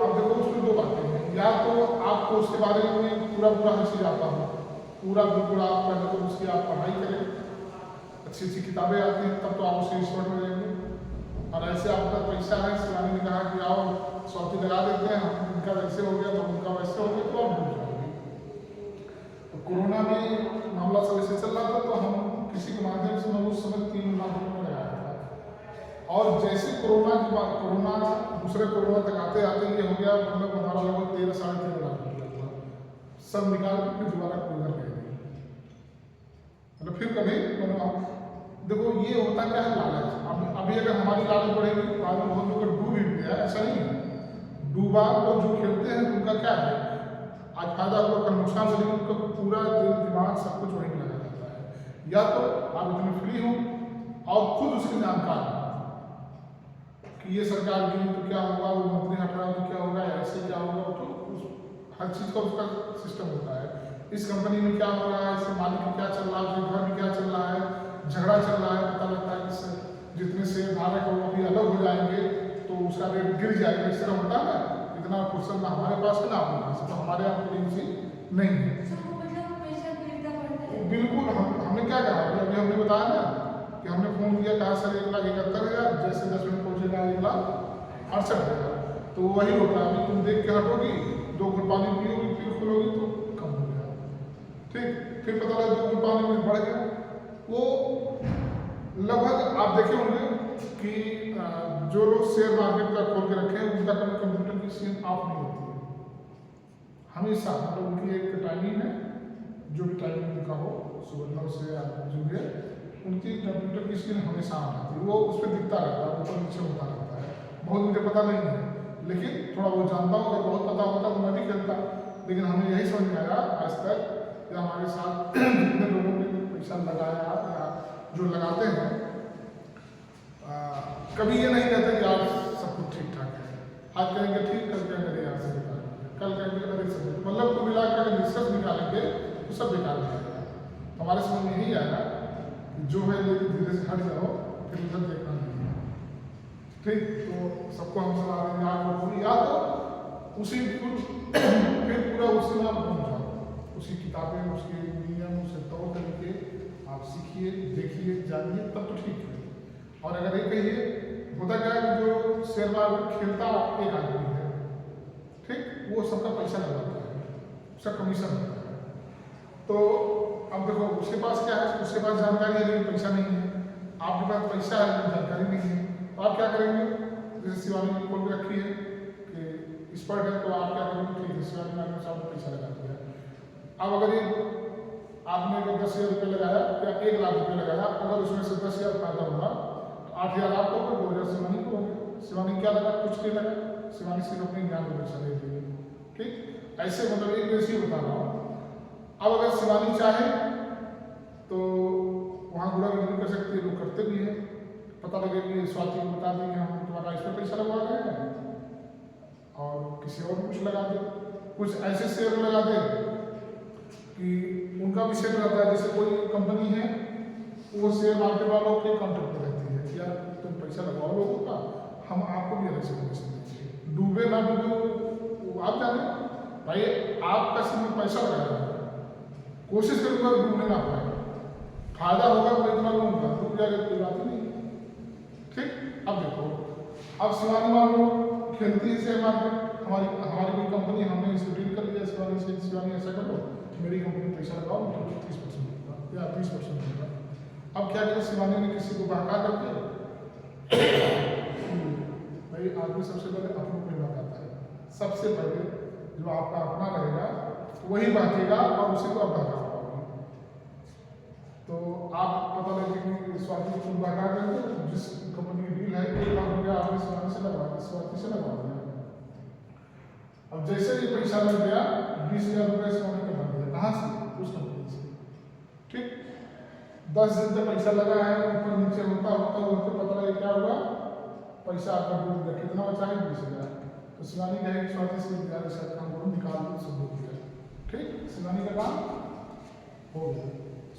अब देखो उसमें 2 बातें हैं, या तो आपको उसके बारे में पूरा हर चीज़ आता हो, पूरा बिल्कुल आप पहले तो उसकी आप पढ़ाई करें, अच्छी अच्छी किताबें आती हैं, तब तो आप उसके एक्सपर्ट हो जाएंगे। और ऐसे आपका पैसा है, शिवानी ने कहा कि आओ सौती लगा देते हैं, उनका वैसे हो गया तो उनका वैसे हो गया, तो आप डूब जाओगे। तो कोरोना में मामला सब ऐसे चल रहा था, तो हम किसी के माध्यम से मैं उस समय 3 लाख रुपये में लगाया था, और जैसे कोरोना के बाद कोरोना दूसरे कोरोना तक आते आते ये हो गया, मतलब हमारा लगभग 13 साढ़े 13 लाख रुपया हुआ, सब निकाल के फिर दोबारा कोई घर गए नहीं, मतलब फिर कभी मतलब देखो ये होता क्या है लालच। अभी अगर हमारी लालच बढ़ेगी तो बाद में बहुत लोग डूब ही गया, ऐसा नहीं है, डूबा वो जो खेलते हैं उनका क्या है, आज फायदा हुआ कल नुकसान हो, लेकिन उनका पूरा दिल दिमाग सब कुछ वहीं लगा रहता है। या तो आप इतने फ्री हो और खुद उसके जानकार हो कि ये सरकार गिरी तो क्या होगा, वो मंत्री हट रहा तो क्या होगा, ऐसे क्या होगा, तो हर चीज़ का उसका सिस्टम होता है। इस कंपनी में क्या हो रहा है, इसके मालिक में क्या चल रहा है, घर में क्या चल रहा है, झगड़ा चल रहा है, पता लगता है कि जितने शेयर धारक है वो अभी अलग हो जाएंगे तो उसका रेट गिर जाएगा, इस तरह होता है ना। इतना फुर्सत ना हमारे पास है ना आपके पास, तो हमारे यहाँ कोई नहीं है। बिल्कुल हमने क्या कहा, अभी हमने बताया ना कि हमने फोन किया, कहा सर 1,71,000, जैसे 10 मिनट पहुँचेगा 1,68,000, तो वही होता है। अभी तुम देख के हटोगी, 2 घूंट पानी पियोगी, फिर खोलोगी तो कम हो गया, ठीक, फिर पता लगा 2 घूंट पानी में बढ़ गया। वो लगभग आप देखे होंगे कि जो लोग शेयर मार्केट का खोल के रखे हैं उनका कभी कंप्यूटर की स्क्रीन ऑफ नहीं होती है, हमेशा, मतलब उनकी एक टाइमिंग है, जो भी टाइमिंग उनका हो, सुबह 9 से आप जो है उनकी कंप्यूटर की स्क्रीन हमेशा ऑन आती है, वो उस पर दिखता रहता है, ऊपर नीचे होता रहता है। बहुत मुझे पता नहीं है, लेकिन थोड़ा बहुत जानता हूँ, अगर बहुत पता होता तो मैं भी खेलता, लेकिन हमें यही समझ में आया आज तक या हमारे साथ जितने लोगों ने पैसा लगाया या जो लगाते हैं, कभी ये नहीं कहते कि आज सब कुछ ठीक ठाक है, आज कहेंगे ठीक, कल कहेंगे यार से बेकार, कल कहेंगे अरे सब, मतलब कुल मिला कर निष्कर्ष निकालेंगे तो सब बेकार हो जाएगा। तो हमारे समझ में यही आया कि जो है लेकिन धीरे से हट जाओ, फिर उधर देखना नहीं है, ठीक। तो सबको हम सलाह देंगे आप या तो उसी फिर पूरा उसी में आप घूम जाओ, उसकी किताबें, उसके नियम, उसके तौर तरीके आप सीखिए, देखिए, जानिए, तब तो ठीक है। और अगर ये कहिए होता क्या है कि जो शेयर मार्केट खेलता एक आदमी है, ठीक, वो सबका पैसा लगाता है, उसका कमीशन होता है। तो अब देखो उसके पास क्या है, उसके पास जानकारी है लेकिन पैसा नहीं है, आपके पास पैसा है लेकिन जानकारी नहीं है, तो आप क्या करेंगे, जैसे शिवानी ने खोल के रखी है कि एक्सपर्ट है, तो आप क्या करेंगे, ठीक है शिवानी ने साथ पैसा लगा दिया। अब अगर ये आपने अगर 10,000 रुपये लगाया या 1 लाख रुपये लगाया, अगर उसमें से 10,000 फायदा होगा तो 8,000 आपको होगा, 2,000 शिवानी को होंगे। शिवानी क्या लगा, कुछ नहीं लगा, शिवानी सिर्फ अपने ज्ञान को पैसा दे देगी, ठीक। ऐसे मतलब एक जैसे ही बता रहा हूँ। अब अगर शिवानी चाहे तो वहाँ गुड़ा भी कर सकती है, लोग करते भी हैं, पता लगे कि स्वाति को बता दें कि हम तुम्हारा इस पर पैसा लगवा रहे हैं और किसी और कुछ लगा दे, कुछ ऐसे शेयर लगा दे कि उनका भी शेयर रहता है, जैसे कोई कंपनी है वो शेयर मार्केट वालों के कॉन्ट्रैक्ट में रहती है यार तुम पैसा लगाओ लोगों का, हम आपको भी अलग से कमीशन देंगे। डूबे ना डूबे वो आप जाने भाई, आपका सिर्फ में पैसा लगाया है, कोशिश करूँगा डूबने ना पाए, फायदा होगा तो इतना लूँगा, डूब जाएगा कोई बात ही नहीं। ठीक, अब देखो, अब शिवानी मान लो खेलती है शेयर मार्केट, हमारी कोई कंपनी, हमने इसको डील कर लिया शिवानी से, शिवानी ऐसा करो मेरी कंपनी पैसा लगाओ, मुझे 30% दूंगा या 20% दूंगा। अब क्या करें, शिवानी ने किसी को बहका करके भाई, आदमी सबसे पहले अपनों को बहकाता है, सबसे पहले जो आपका अपना रहेगा वही बहकेगा और उसी को आप बहका पाओगे। तो आप पता लगे कि स्वाति को बहका करके जिस कंपनी की डील है 1 लाख रुपया आपने शिवानी से लगवा दिया, स्वाति से लगवा दिया। अब जैसे ये पैसा लग गया 20,000 रुपये शिवानी का बन गया, कहाँ से? उस कंपनी से। ठीक, 10 दिन तक पैसा लगा है, ऊपर नीचे होता पता लगे क्या हुआ, पैसा आपका डूब गया। कितना बचा है? 20,000। तो शिवानी कहेगी स्वाति से यार इसका काम करो, निकाल दो, सब हो गया। ठीक, शिवानी का काम हो गया,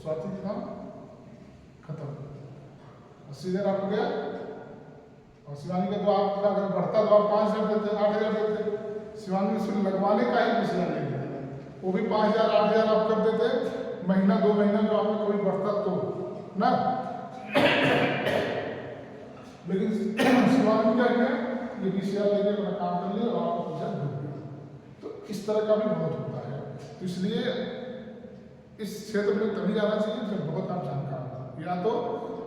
स्वाति का काम खत्म, 80,000 आपको गया। और शिवानी का तो आपका अगर बढ़ता तो आप 5,000 देते, 8,000 देते, शिवानी ने सिर्फ लगवाने का ही 20,000 ले लिया, वो भी 5,000 8,000 आप कर देते, महीना 2 महीना जो आपका कोई बढ़ता तो ना। लेकिन शिवानी क्या किया, ये 20,000 लेके अपना काम कर लिया और आपका पैसा डूब गया। तो इस तरह का भी बहुत होता है। तो इसलिए इस क्षेत्र में तभी जाना चाहिए जब बहुत आप जानकार हो, या तो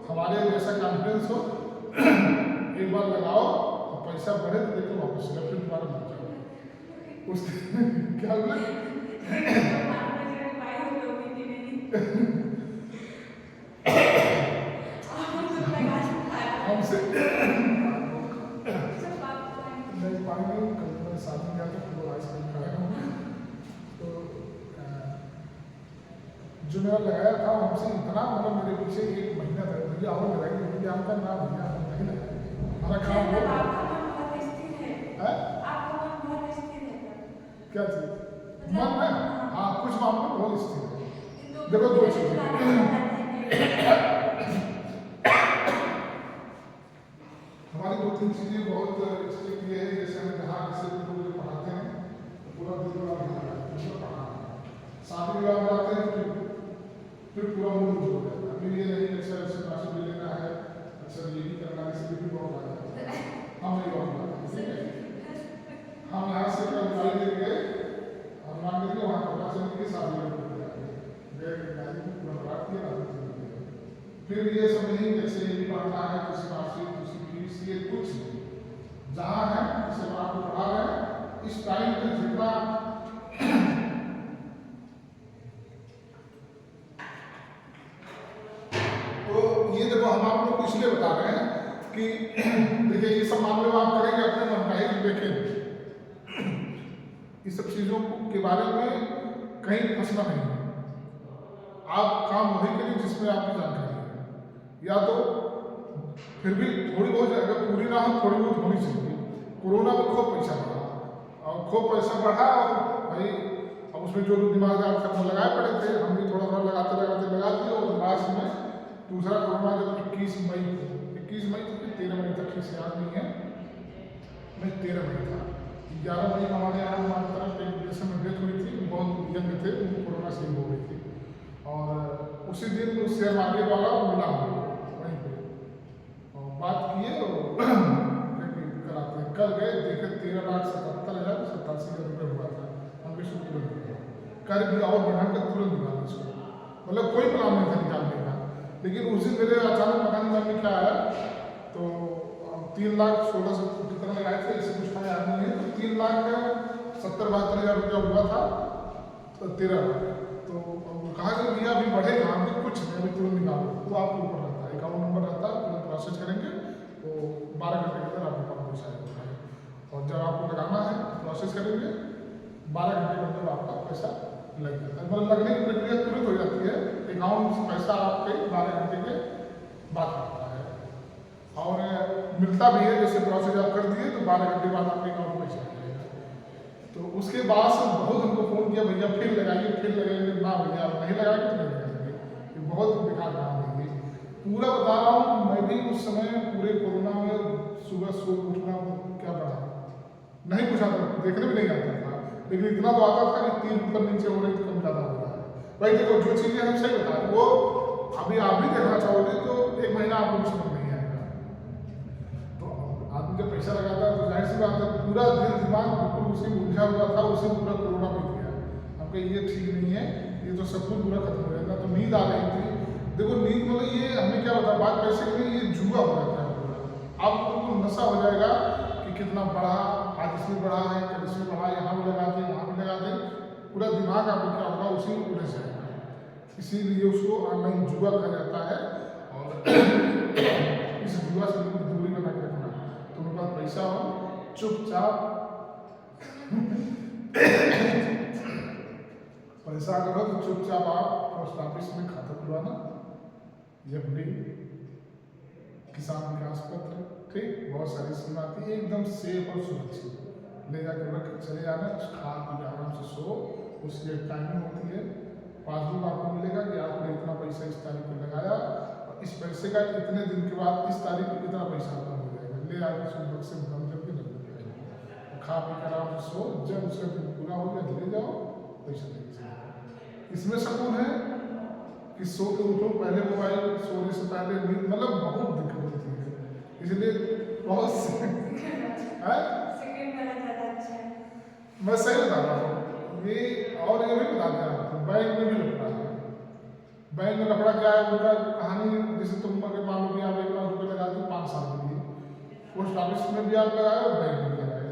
हमारे जैसा कॉन्फिडेंस हो, एक बार लगाओ और पैसा बढ़े तो देखो वापस या फिर दोबारा लग जाओ उसके क्या बोला हमसे नहीं पाएंगे, कल मैं शादी गया तो पूरा आइसक्रीम खाया हूँ। तो जो मेरा लगाया था हमसे इतना, मतलब मेरे पीछे 1 महीना तक भैया और लगाएंगे, भैया आपका नाम भैया नहीं लगाएंगे, हमारा काम हो क्या चीज मन में। हाँ, कुछ मामलों में बहुत स्थिर है। देखो 2 चीजें, हमारी 2-3 चीजें बहुत स्ट्रिक्ट ये है, जैसे हम जहाँ किसी को पढ़ाते हैं तो पूरा दिन पूरा पढ़ाना, शादी विवाह में आते हैं फिर पूरा मूड हो जाता है, फिर ये नहीं अच्छा ऐसे क्लास भी लेना है, अच्छा ये भी करना है, इसलिए भी बहुत आता है, हम नहीं बहुत आता है। ठीक है, हम यहाँ से गाड़ी ले गए और मान लीजिए वहाँ कपड़ा चल के शादी में पूरा बात किया, फिर ये सब नहीं जैसे ये भी पढ़ना है, किसी मार्कशीट किसी फीस, ये कुछ नहीं, जहाँ है जिसे आपको पढ़ा रहे हैं इस टाइम तक जितना तो ये देखो हम आप लोग को इसलिए बता रहे हैं कि देखिए ये सब मामले में आप करेंगे अपने मन का ही देखें, इस सब चीज़ों के बारे में कहीं फंसना नहीं है। आप काम वही करिए जिसमें आपकी जानकारी है, या तो फिर भी थोड़ी बहुत अगर पूरी ना हो थोड़ी बहुत होनी चाहिए। कोरोना में खूब पैसा बढ़ा और खूब पैसा बढ़ा और भाई अब उसमें जो दिमागदार थे वो लगाए पड़े थे, हम भी थोड़ा थोड़ा लगाते लगा दिए और लास्ट में दूसरा कोरोना जब 21 मई तो 13 मई तक किसी याद नहीं है, मैं 13 मई था, 11 मई हमारे यहाँ हमारी तरफ एक जैसे में डेथ हुई थी, बहुत यंग थे, उनको कोरोना से हो गई थी और उसी दिन शेयर मार्केट वाला मिला वहीं पे और बात किए और कराते हैं, कल गए देखे 13,77,87 रुपये हुआ था, हम भी तुरंत कर दिया और बढ़ा कर तुरंत निकाला इसको, मतलब कोई प्लान नहीं था निकालने का। लेकिन उस दिन मेरे अचानक पता नहीं मन में क्या आया, तो 3,16,000 कितना लगाए थे इसे कुछ याद नहीं है, तो 3,70,72,000 रुपया हुआ था, तो 13 लाख। तो कहा कि भैया अभी बढ़ेगा, हम कुछ नहीं अभी तुरंत निकालो, वो आपके ऊपर रहता है, अकाउंट नंबर रहता है, तुरंत प्रोसेस करेंगे तो 12 घंटे के अंदर आपके पास पैसा आएगा और जब आपको लगाना है तो प्रोसेस करेंगे 12 घंटे के अंदर आपका पैसा लग जाता है, मतलब लगने की प्रक्रिया तुरंत हो जाती है, अकाउंट से पैसा आपके 12 घंटे के बाद आता है और मिलता भी है, जैसे प्रोसेस आप कर दिए तो 12 घंटे बाद आपके अकाउंट में पैसा आ जाएगा। तो उसके बाद से बहुत हमको फ़ोन किया भैया फिर लगाइए ना भैया आप नहीं लगाएंगे तो नहीं लगाएंगे, ये बहुत बेकार काम है। पूरा बता रहा हूँ, मैं भी उस समय पूरे कोरोना में सुबह सो उठना क्या पड़ा, नहीं पूछा था, देखने भी नहीं आता था, लेकिन इतना तो आता था कि 3 ऊपर नीचे हो रही तो कम ज़्यादा हो रहा है। भाई देखो, जो चीज़ें हम सही बता रहे वो अभी आप भी देखना चाहोगे तो 1 महीना आपको भी समझ नहीं आएगा। तो आदमी जब पैसा लगाता है तो जाहिर सी बात है पूरा दिल दिमाग बिल्कुल उसी में उलझा हुआ था, उसी में पूरा कोरोना बीत गया। हम कहे ये ठीक नहीं है, ये तो सब कुछ पूरा खत्म हो जाएगा। तो नींद आ रही थी, देखो नींद मतलब ये हमें क्या बता, बात पैसे की नहीं, ये जुआ हो जाता है पूरा। आपको बिल्कुल नशा हो जाएगा कि कितना बढ़ा, आज इसमें बढ़ा है, कल इसमें बढ़ा, यहाँ भी लगा दे, वहाँ भी लगा दे, पूरा दिमाग आपको क्या होगा उसी में उलझ जाएगा। इसीलिए उसको ऑनलाइन जुआ कहा जाता है। और इस जुआ से बिल्कुल दूरी बना के रखना। तुम्हारे पास पैसा हो, चुपचाप पैसा अगर हो तो चुपचाप आप पोस्ट ऑफिस में खाता खुलवाना, एफडी, किसान विकास पत्र, ठीक, बहुत सारी स्कीम आती है, एकदम सेफ और सुरक्षित। ले जाकर रख चले जाना, खा पी के आराम से सो। उसकी एक टाइमिंग होती है, पासबुक आपको मिलेगा कि आपने इतना पैसा इस तारीख को लगाया और इस पैसे का इतने दिन के बाद इस तारीख को इतना पैसा आपका हो जाएगा। ले आकर सुबह से बंद करके रख देगा, खा पी कर आराम से सो, जब उसका दिन पूरा हो गया ले जाओ, पैसा लेके चले। इसमें सुकून है कि सो के उठो, पहले मोबाइल, सोने से पहले नींद, मतलब बहुत दिक्कत होती है, इसलिए बहुत मैं सही बता रहा हूँ ये। और ये भी बता दिया आपको, बैंक में भी लफड़ा है। बैंक में लफड़ा क्या है उनका कहानी, जैसे तुम अगर मान लो कि आप 1 लाख रुपये लगा दो 5 साल के लिए, पोस्ट ऑफिस में भी आप लगाए और बैंक में भी लगाए।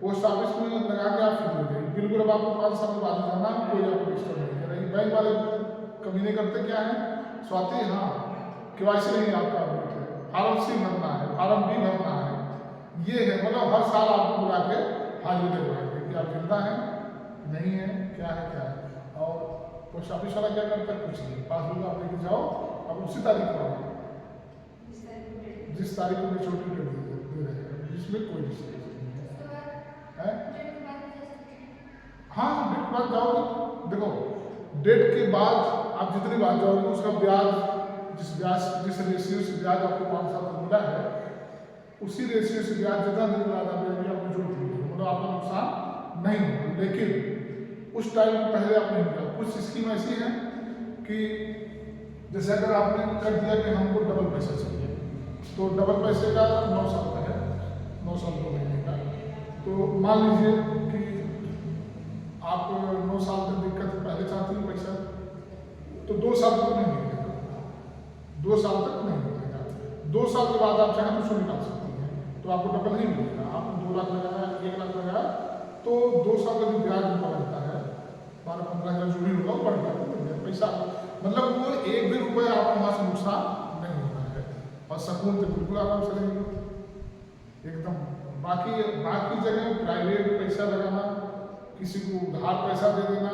पोस्ट ऑफिस में लगा के आप फ्री हो गए, बिल्कुल अब आपको 5 साल के बाद जाना, कोई आपको डिस्टर्ब नहीं करेगी। बैंक वाले कमीने करते क्या है, स्वाति हाँ KYC नहीं आपका अपडेट है, फॉर्म C भरना है, फॉर्म B भरना है, ये है, मतलब हर साल आपको बुला के हाजिर करवाएंगे कि आप जिंदा हैं नहीं है, क्या है क्या है। और पोस्ट ऑफिस वाला क्या करता है, कुछ नहीं, पासबुक आप लेके जाओ, अब उसी तारीख को आओ जिस तारीख को मेच्योरिटी डेट दे रहे हैं, जिसमें कोई डिस्टर्ब नहीं है। हाँ, डेट के बाद जाओगे, देखो डेट के बाद आप जितनी बार जाओगे उसका ब्याज, जिस रेशियो से ब्याज आपको 5 साल तक मिला है, उसी रेशियो से ब्याज जितना दिन बाद आपको जो मतलब आपका नुकसान नहीं होगा। लेकिन उस टाइम पहले आपने किया, कुछ स्कीम ऐसी है कि जैसे अगर आपने कर दिया कि हमको डबल पैसा चाहिए, तो डबल पैसे का 9 साल का है, 9 साल 2 महीने का। तो मान लीजिए कि आप 9 साल तक दिक्कत पहले चाहती हैं पैसा, तो 2 साल तक नहीं मिलेगा, 2 साल तक नहीं मिलेगा। 2 साल के बाद आप चाहें तो उसको निकाल सकती हैं, तो आपको डबल नहीं मिलेगा। आपने 2 लाख लगाया, 1 लाख लगाया, तो 2 साल का जो ब्याज उनका लगता है 12-15 हज़ार जो भी होगा वो बढ़ गया पैसा, मतलब वो 1 भी रुपये आपको वहाँ से नुकसान नहीं होता है। और सुकून से बिल्कुल आराम से रहेंगे एकदम। बाकी जगह प्राइवेट पैसा लगाना, किसी को उधार पैसा दे देना,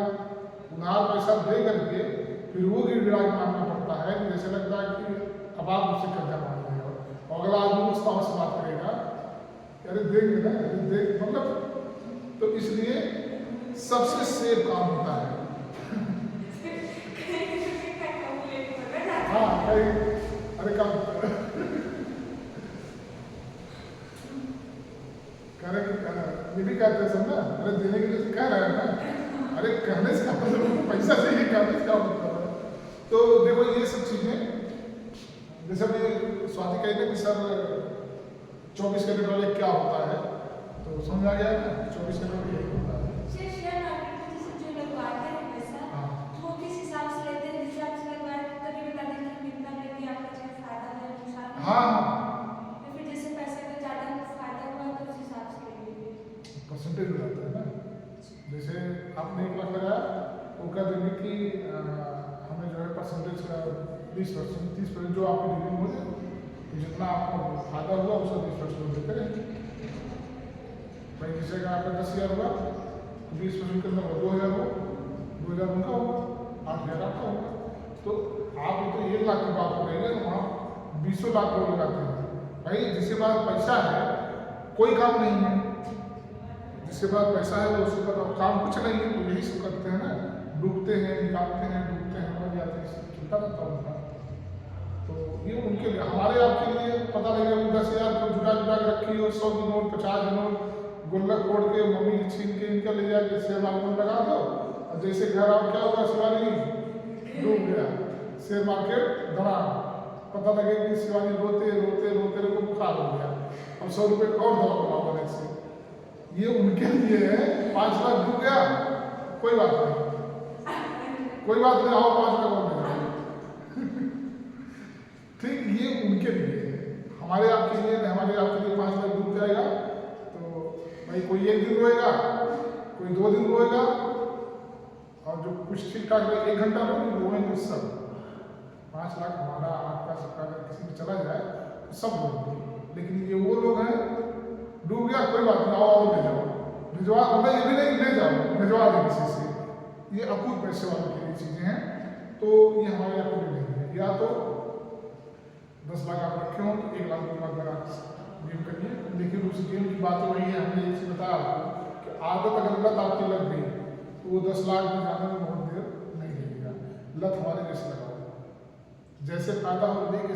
उधार पैसा दे करके फिर वो गिड़गिड़ा के मांगना पड़ता है कि जैसे लगता है कि अब आप मुझसे कर्जा मांग रहे हो, और अगला आदमी उस तरह से बात करेगा, अरे देंगे ना, अरे देख, मतलब तो इसलिए सबसे सेफ काम होता है। हाँ भाई, अरे काम ये भी कहते हैं सब ना, अरे देने के लिए कह रहे हैं ना, अरे कहने से मतलब पैसा चाहिए, कहने से क्या मतलब है। तो देखो ये सब चीजें, जैसे अभी स्वाति कहते हैं कि सर 24 कैरेट वाले क्या होता है, तो समझ आ गया ना, 24 कैरेट यही होता है। हाँ, परसेंटेज हो जाता है ना, जैसे आपने 1 लाख लगाया, वो कह देंगे कि हमें जो है परसेंटेज का 20%, 30% जो आपकी डीलिंग हो जाए, तो जितना आपको फायदा हुआ उसका 20% देते रहेंगे। भाई किसी का आपका 10,000 हुआ, 20% के अंदर 2,000 हो, 2,000 उनका होगा, 8,000 आपका होगा। तो आप तो 1 लाख की बात हो रही है, वहाँ 20 लाख लोग लगाते हैं। भाई जिसके पास पैसा है कोई काम नहीं है, जिसके पास पैसा है वो उसके पास काम कुछ नहीं है, तो यही सब करते हैं ना, डूबते हैं, निकालते हैं, डूबते हैं, मर जाते हैं, चलता रहता है उनका। तो ये उनके लिए, हमारे आपके लिए पता लगेगा कि 10,000 को जुटा जुटा के रखी हो, 100 की नोट, 50 की नोट, गुल्लक फोड़ के मम्मी की छीन के इनका ले जाके शेयर मार्केट में लगा दो, और जैसे घर आओ क्या होगा, शिवानी डूब गया, शेयर मार्केट धड़ा, पता लगे कि शिवानी रोते रोते रोते रोते बुखार हो गया, अब 100 रुपये और दवा बनाओ ऐसे। ये उनके लिए है, 5 लाख डूब गया, कोई बात नहीं, कोई बात नहीं, आओ 5 लाख और दे ठीक, ये उनके लिए है, हमारे आपके लिए नहीं, हमारे आपके लिए 5 लाख डूब जाएगा तो भाई कोई 1 दिन रोएगा, कोई 2 दिन रोएगा, और जो कुछ ठीक ठाक 1 घंटा रोएंगे सब। 5 लाख हमारा आपका सबका अगर किसी में चला जाए तो सब रोएंगे, लेकिन ये वो लोग हैं, डूब गया कोई बात नहीं, आओ और ले जाओ, भिजवा, मतलब ये भी नहीं ले जाओ, भिजवा दे किसी से, ये अपूर्व पैसे वालों के लिए चीज़ें हैं, तो ये हमारे यहाँ पे नहीं है। या तो 10 लाख आप रखे हो तो 1 लाख 2 लाख लगा गेम करिए, लेकिन उस गेम की बात वही है, हमने एक चीज़ बताया आपको कि आदत अगर लत आपकी लग गई तो वो 10 लाख में जाने में बहुत देर नहीं लगेगा। लत हमारे जैसे लगाओ, जैसे फायदा हो लेके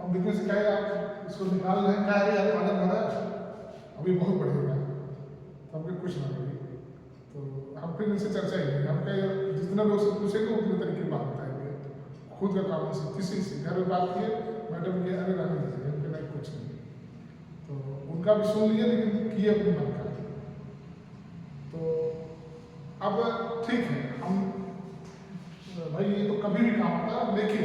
हम देखने से कहे आप इसको निकाल रहे हैं, कह रहे यार फायदा बढ़ा अभी बहुत बढ़ेगा, तो हमको कुछ ना लगे, तो हम फिर इनसे चर्चा ही नहीं, हम कहे जितने लोग से पूछेंगे उतने तरीके की बात बताएंगे, खुद का काम से किसी से घर में बात किए, मैडम ये अरे रहने दीजिए, उनके नहीं कुछ नहीं, तो उनका भी सुन लिए लेकिन किए अपने मन का। तो अब ठीक है, हम भाई ये तो कभी भी काम आता है, लेकिन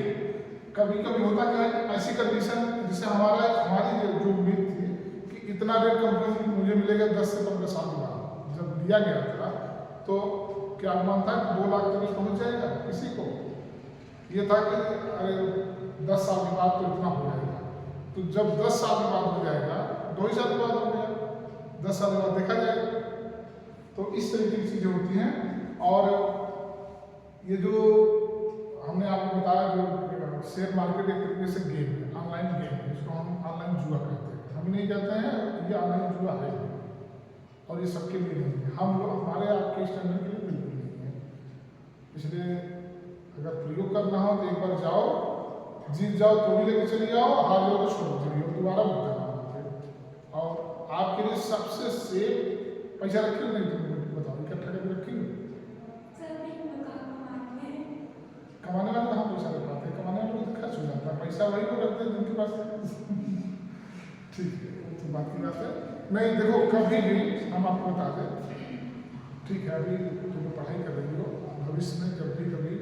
कभी कभी होता क्या है, ऐसी कंडीशन जिससे हमारी जो उम्मीद थी कि इतना रेट कंपनी मुझे मिलेगा 10 से 15 साल के बाद, जब दिया गया था तो क्या अनुमान था कि 2 लाख तक पहुँच जाएगा किसी को, ये था कि अरे 10 साल के बाद तो इतना हो जाएगा, तो जब 10 साल के बाद हो जाएगा, 2 ही साल के बाद हो गया, 10 साल के बाद देखा जाएगा। तो इस तरीके की चीज़ें होती हैं। और ये जो हमने आपको बताया, जो शेयर मार्केट एक तरीके से गेम है, ऑनलाइन गेम है, इसको हम ऑनलाइन जुआ कहते हैं, हम नहीं कहते हैं ये ऑनलाइन जुआ है, और ये सबके लिए नहीं है, हम लोग हमारे आपके स्टैंडर्ड के लिए बिल्कुल नहीं है। इसलिए अगर प्रयोग करना हो तो एक बार जाओ, जीत जाओ तो भी लेके चले जाओ, हार जाओ तो छोड़ चलिए, दोबारा मत करना। और आपके लिए सबसे सेफ पैसा रखिए, नहीं तुम बताओ इकट्ठा करके रखिए, कमाने वाले कहाँ पैसा रख पाते हैं, कमाने वाले तो खर्च हो जाता है, पैसा वही लोग रखते हैं जिनके पास ठीक है, तो बात की बात है। नहीं देखो, कभी भी हम आपको बता दें, ठीक है, अभी तुम पढ़ाई कर रही हो, भविष्य में जब भी कभी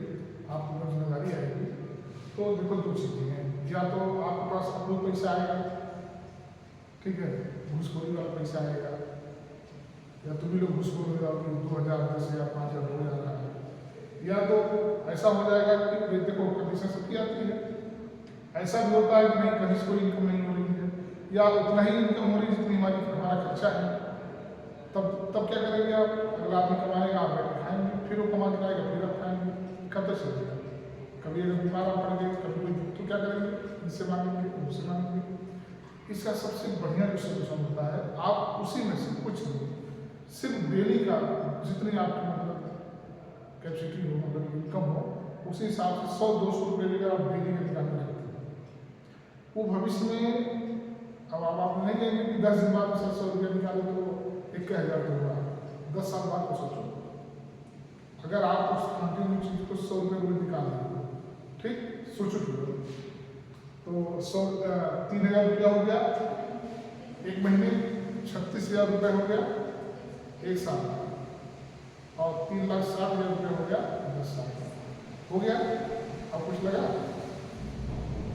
आपको जिम्मेदारी आएगी तो देखो 2 चीज़ें हैं, या तो आपके पास अपना पैसा आएगा, ठीक है, घूसखोरी वाला पैसा आएगा, या तुम भी लोग घूसखोर हो जाओगे, 2,000 10,000 5,000 हो जा रहा है, या तो ऐसा हो जाएगा कि देखो कंडीशन सबकी आती है, ऐसा भी होता है कि नहीं कहीं से कोई इनकम नहीं हो रही है, या उतना ही इनकम हो रही है जितनी हमारा खर्चा है, तब क्या करेंगे आप, अगला आदमी कमाएगा, आप बैठे खाएंगे, फिर वो कमा के आएगा, फिर आप खाएंगे, कब तक चलेगा। कभी अगर बीमार आप पड़ गए, कभी कोई तो क्या करेंगे, इससे मांगेंगे, उससे मांगेंगे। इसका सबसे बढ़िया जो सोल्यूशन होता है, आप उसी में से कुछ नहीं, सिर्फ डेली का जितनी आपकी मतलब कैपेसिटी हो, मतलब इनकम हो, उसी हिसाब से 100-200 रुपये लेकर आप डेली का निकाल रखते हैं, वो भविष्य में अब आप नहीं कहेंगे कि 10 दिन बाद 100 रुपये निकाले तो 1,000 होगा, 10 साल बाद को सोचो, अगर आप उस कंटिन्यू चीज़ को 100 रुपये रोज निकाल देंगे, ठीक, सोचो तो 3,000 रुपया हो गया 1 महीने, 36,000 रुपये हो गया 1 साल, और 3,60,000 रुपये हो गया 10 साल हो गया। अब कुछ लगा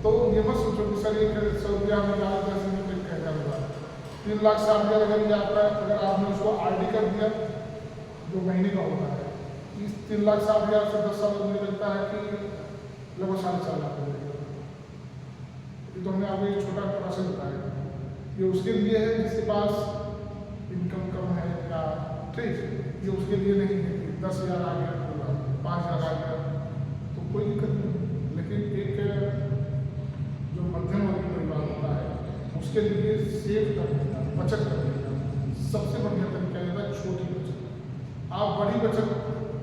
तो ये मत सोचो कि सर 100 रुपया हमें डाला 10 दिन में 1,000 रुपया, 3,60,000 अगर आपका, अगर आपने उसको RD कर दिया जो महीने का होता है, इस 3,60,000 से 10 साल मुझे लगता है कि लगभग 4.5 लाख हो जाएगा। तो हमने आपको एक छोटा प्रोसेस बताया, ये उसके लिए है जिसके पास इनकम कम है, या ठीक, ये उसके लिए नहीं है कि 10,000 आ गया, 5,000 आ गया तो कोई दिक्कत नहीं, लेकिन एक जो मध्यम वर्गीय परिवार होता है उसके लिए सेव करने का, बचत करने का सबसे बढ़िया तरीका होता है छोटी बचत। आप बड़ी बचत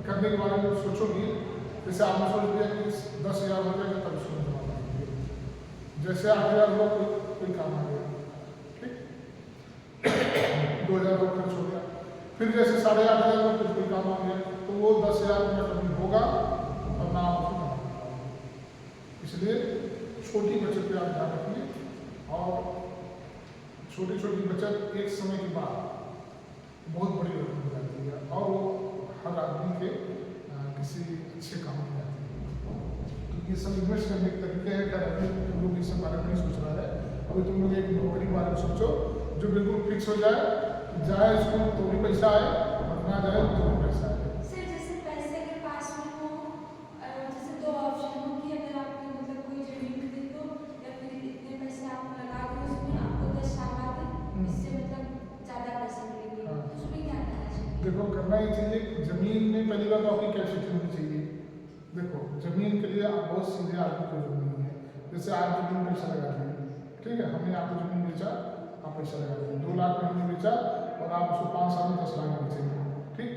करने के बारे में सोचोगे, जैसे आपने सोच लिया कि 10,000 हो जाएगा तब उसको जमा करेंगे, जैसे 8,000 हुआ कोई काम आ गया, ठीक, 2,000 रुपये खर्च हो गया, फिर जैसे 8,500 में फिर कोई काम आ गया, तो वो 10,000 में कभी होगा और ना होगा। इसलिए छोटी बचत पे आप ध्यान रखिए, और छोटी छोटी बचत एक समय के बाद बहुत बड़ी रकम हो जाती है, और वो हर आदमी के किसी अच्छे काम में आती है। तो ये सब इन्वेस्ट करने के तरीके हैं। क्या तुम लोग इस बारे में नहीं सोच रहा है, अभी तुम लोग एक नौकरी बारे में सोचो जो बिल्कुल फिक्स हो जाए, जाए स्कूल तो भी पैसा आए और ना जाए तो भी पैसा आए। सर जैसे पैसे के पास में हो, जैसे दो ऑप्शन हो कि अगर आपको मतलब कोई जमीन खरीद दो या फिर इतने पैसे आप लगा दो उसमें, आपको 10 साल बाद इससे मतलब ज़्यादा पैसे मिलेंगे, हाँ। तो उसमें क्या करना चाहिए? देखो, करना ही चाहिए। जमीन में पहली बात आपकी कैपेसिटी होनी चाहिए। देखो, जमीन के लिए आप बहुत सीधे आदमी को जरूरत नहीं है। जैसे आप जमीन पैसा लगा दिए, ठीक है, हमने आपको जमीन बेचा, आप पैसा लगा दिए, 2 लाख में हमने बेचा और आप उसको 5 साल में 10 लाख में बेचेंगे, ठीक।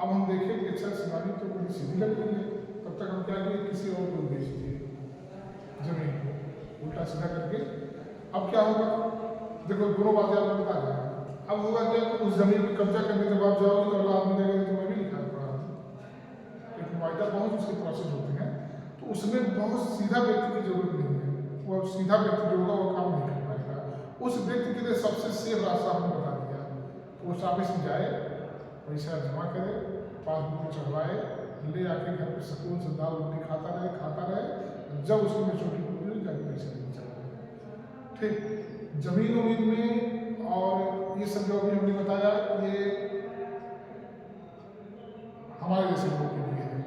अब हम देखें कि अच्छा शिवानी तो बड़ी सीधी लग रही है, तब तक हम क्या किए, किसी और को बेच दिए जमीन को, उल्टा सीधा करके। अब क्या होगा, देखो दोनों बातें आपको बता रहे हैं। अब होगा क्या, उस जमीन पर कब्जा करने के बाद जाओगे तो अल्लाह आदमी देगा, तो मैं भी लिखा पड़ा एक मुआवजा, बहुत उसके प्रोसेस होते हैं, तो उसमें बहुत सीधा व्यक्ति की जरूरत नहीं है। वो सीधा व्यक्ति जो होगा वो काम नहीं कर पाएगा। उस व्यक्ति के लिए सबसे सेफ रास्ता हमने बता दिया, पोस्ट ऑफिस में जाए, पैसा जमा करे, पासबुक में चढ़वाए, ले आके घर पे सुकून से दाल रोटी खाता रहे, जब उसकी मेचूरिटी पूरी हो जाके पैसा नहीं चला। ठीक, जमीन उमीन में और ये सब जो अभी हमने बताया, ये हमारे जैसे लोगों के लिए है,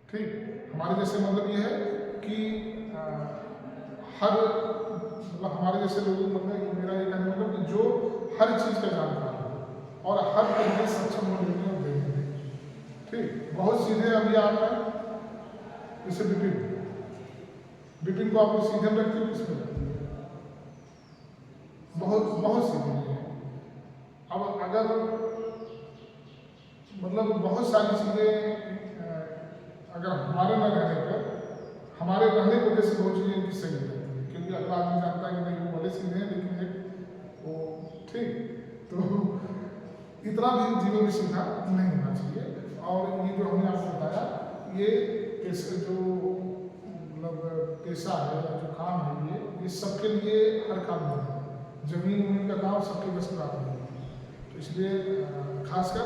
ठीक। हमारे जैसे मतलब ये है कि हर मतलब हमारे जैसे लोगों मतलब मेरा ये कहने मतलब कि जो हर चीज़ का जानकार हो और हर तरीके से सक्षम होने में देने में, ठीक। बहुत सीधे अभी आप हैं, जैसे विपिन को आपने सीधे में रखते हो, किसमें रखती है, बहुत सीधे में है। अब अगर मतलब बहुत सारी चीज़ें अगर हमारे न रहने पर, हमारे रहने की वजह से बहुत चीज़ें इनकी सही रहती है, क्योंकि अगला आदमी जानता है कि नहीं वो भले सीधे हैं लेकिन एक वो ठीक, तो इतना भी जीवन में सीधा नहीं होना चाहिए। और ये जो हमने आपको बताया, ये पैसे जो मतलब पैसा है, जो काम है, ये सबके लिए हर काम नहीं है। जमीन उमीन का काम सबके बस की बात नहीं है। तो इसलिए खासकर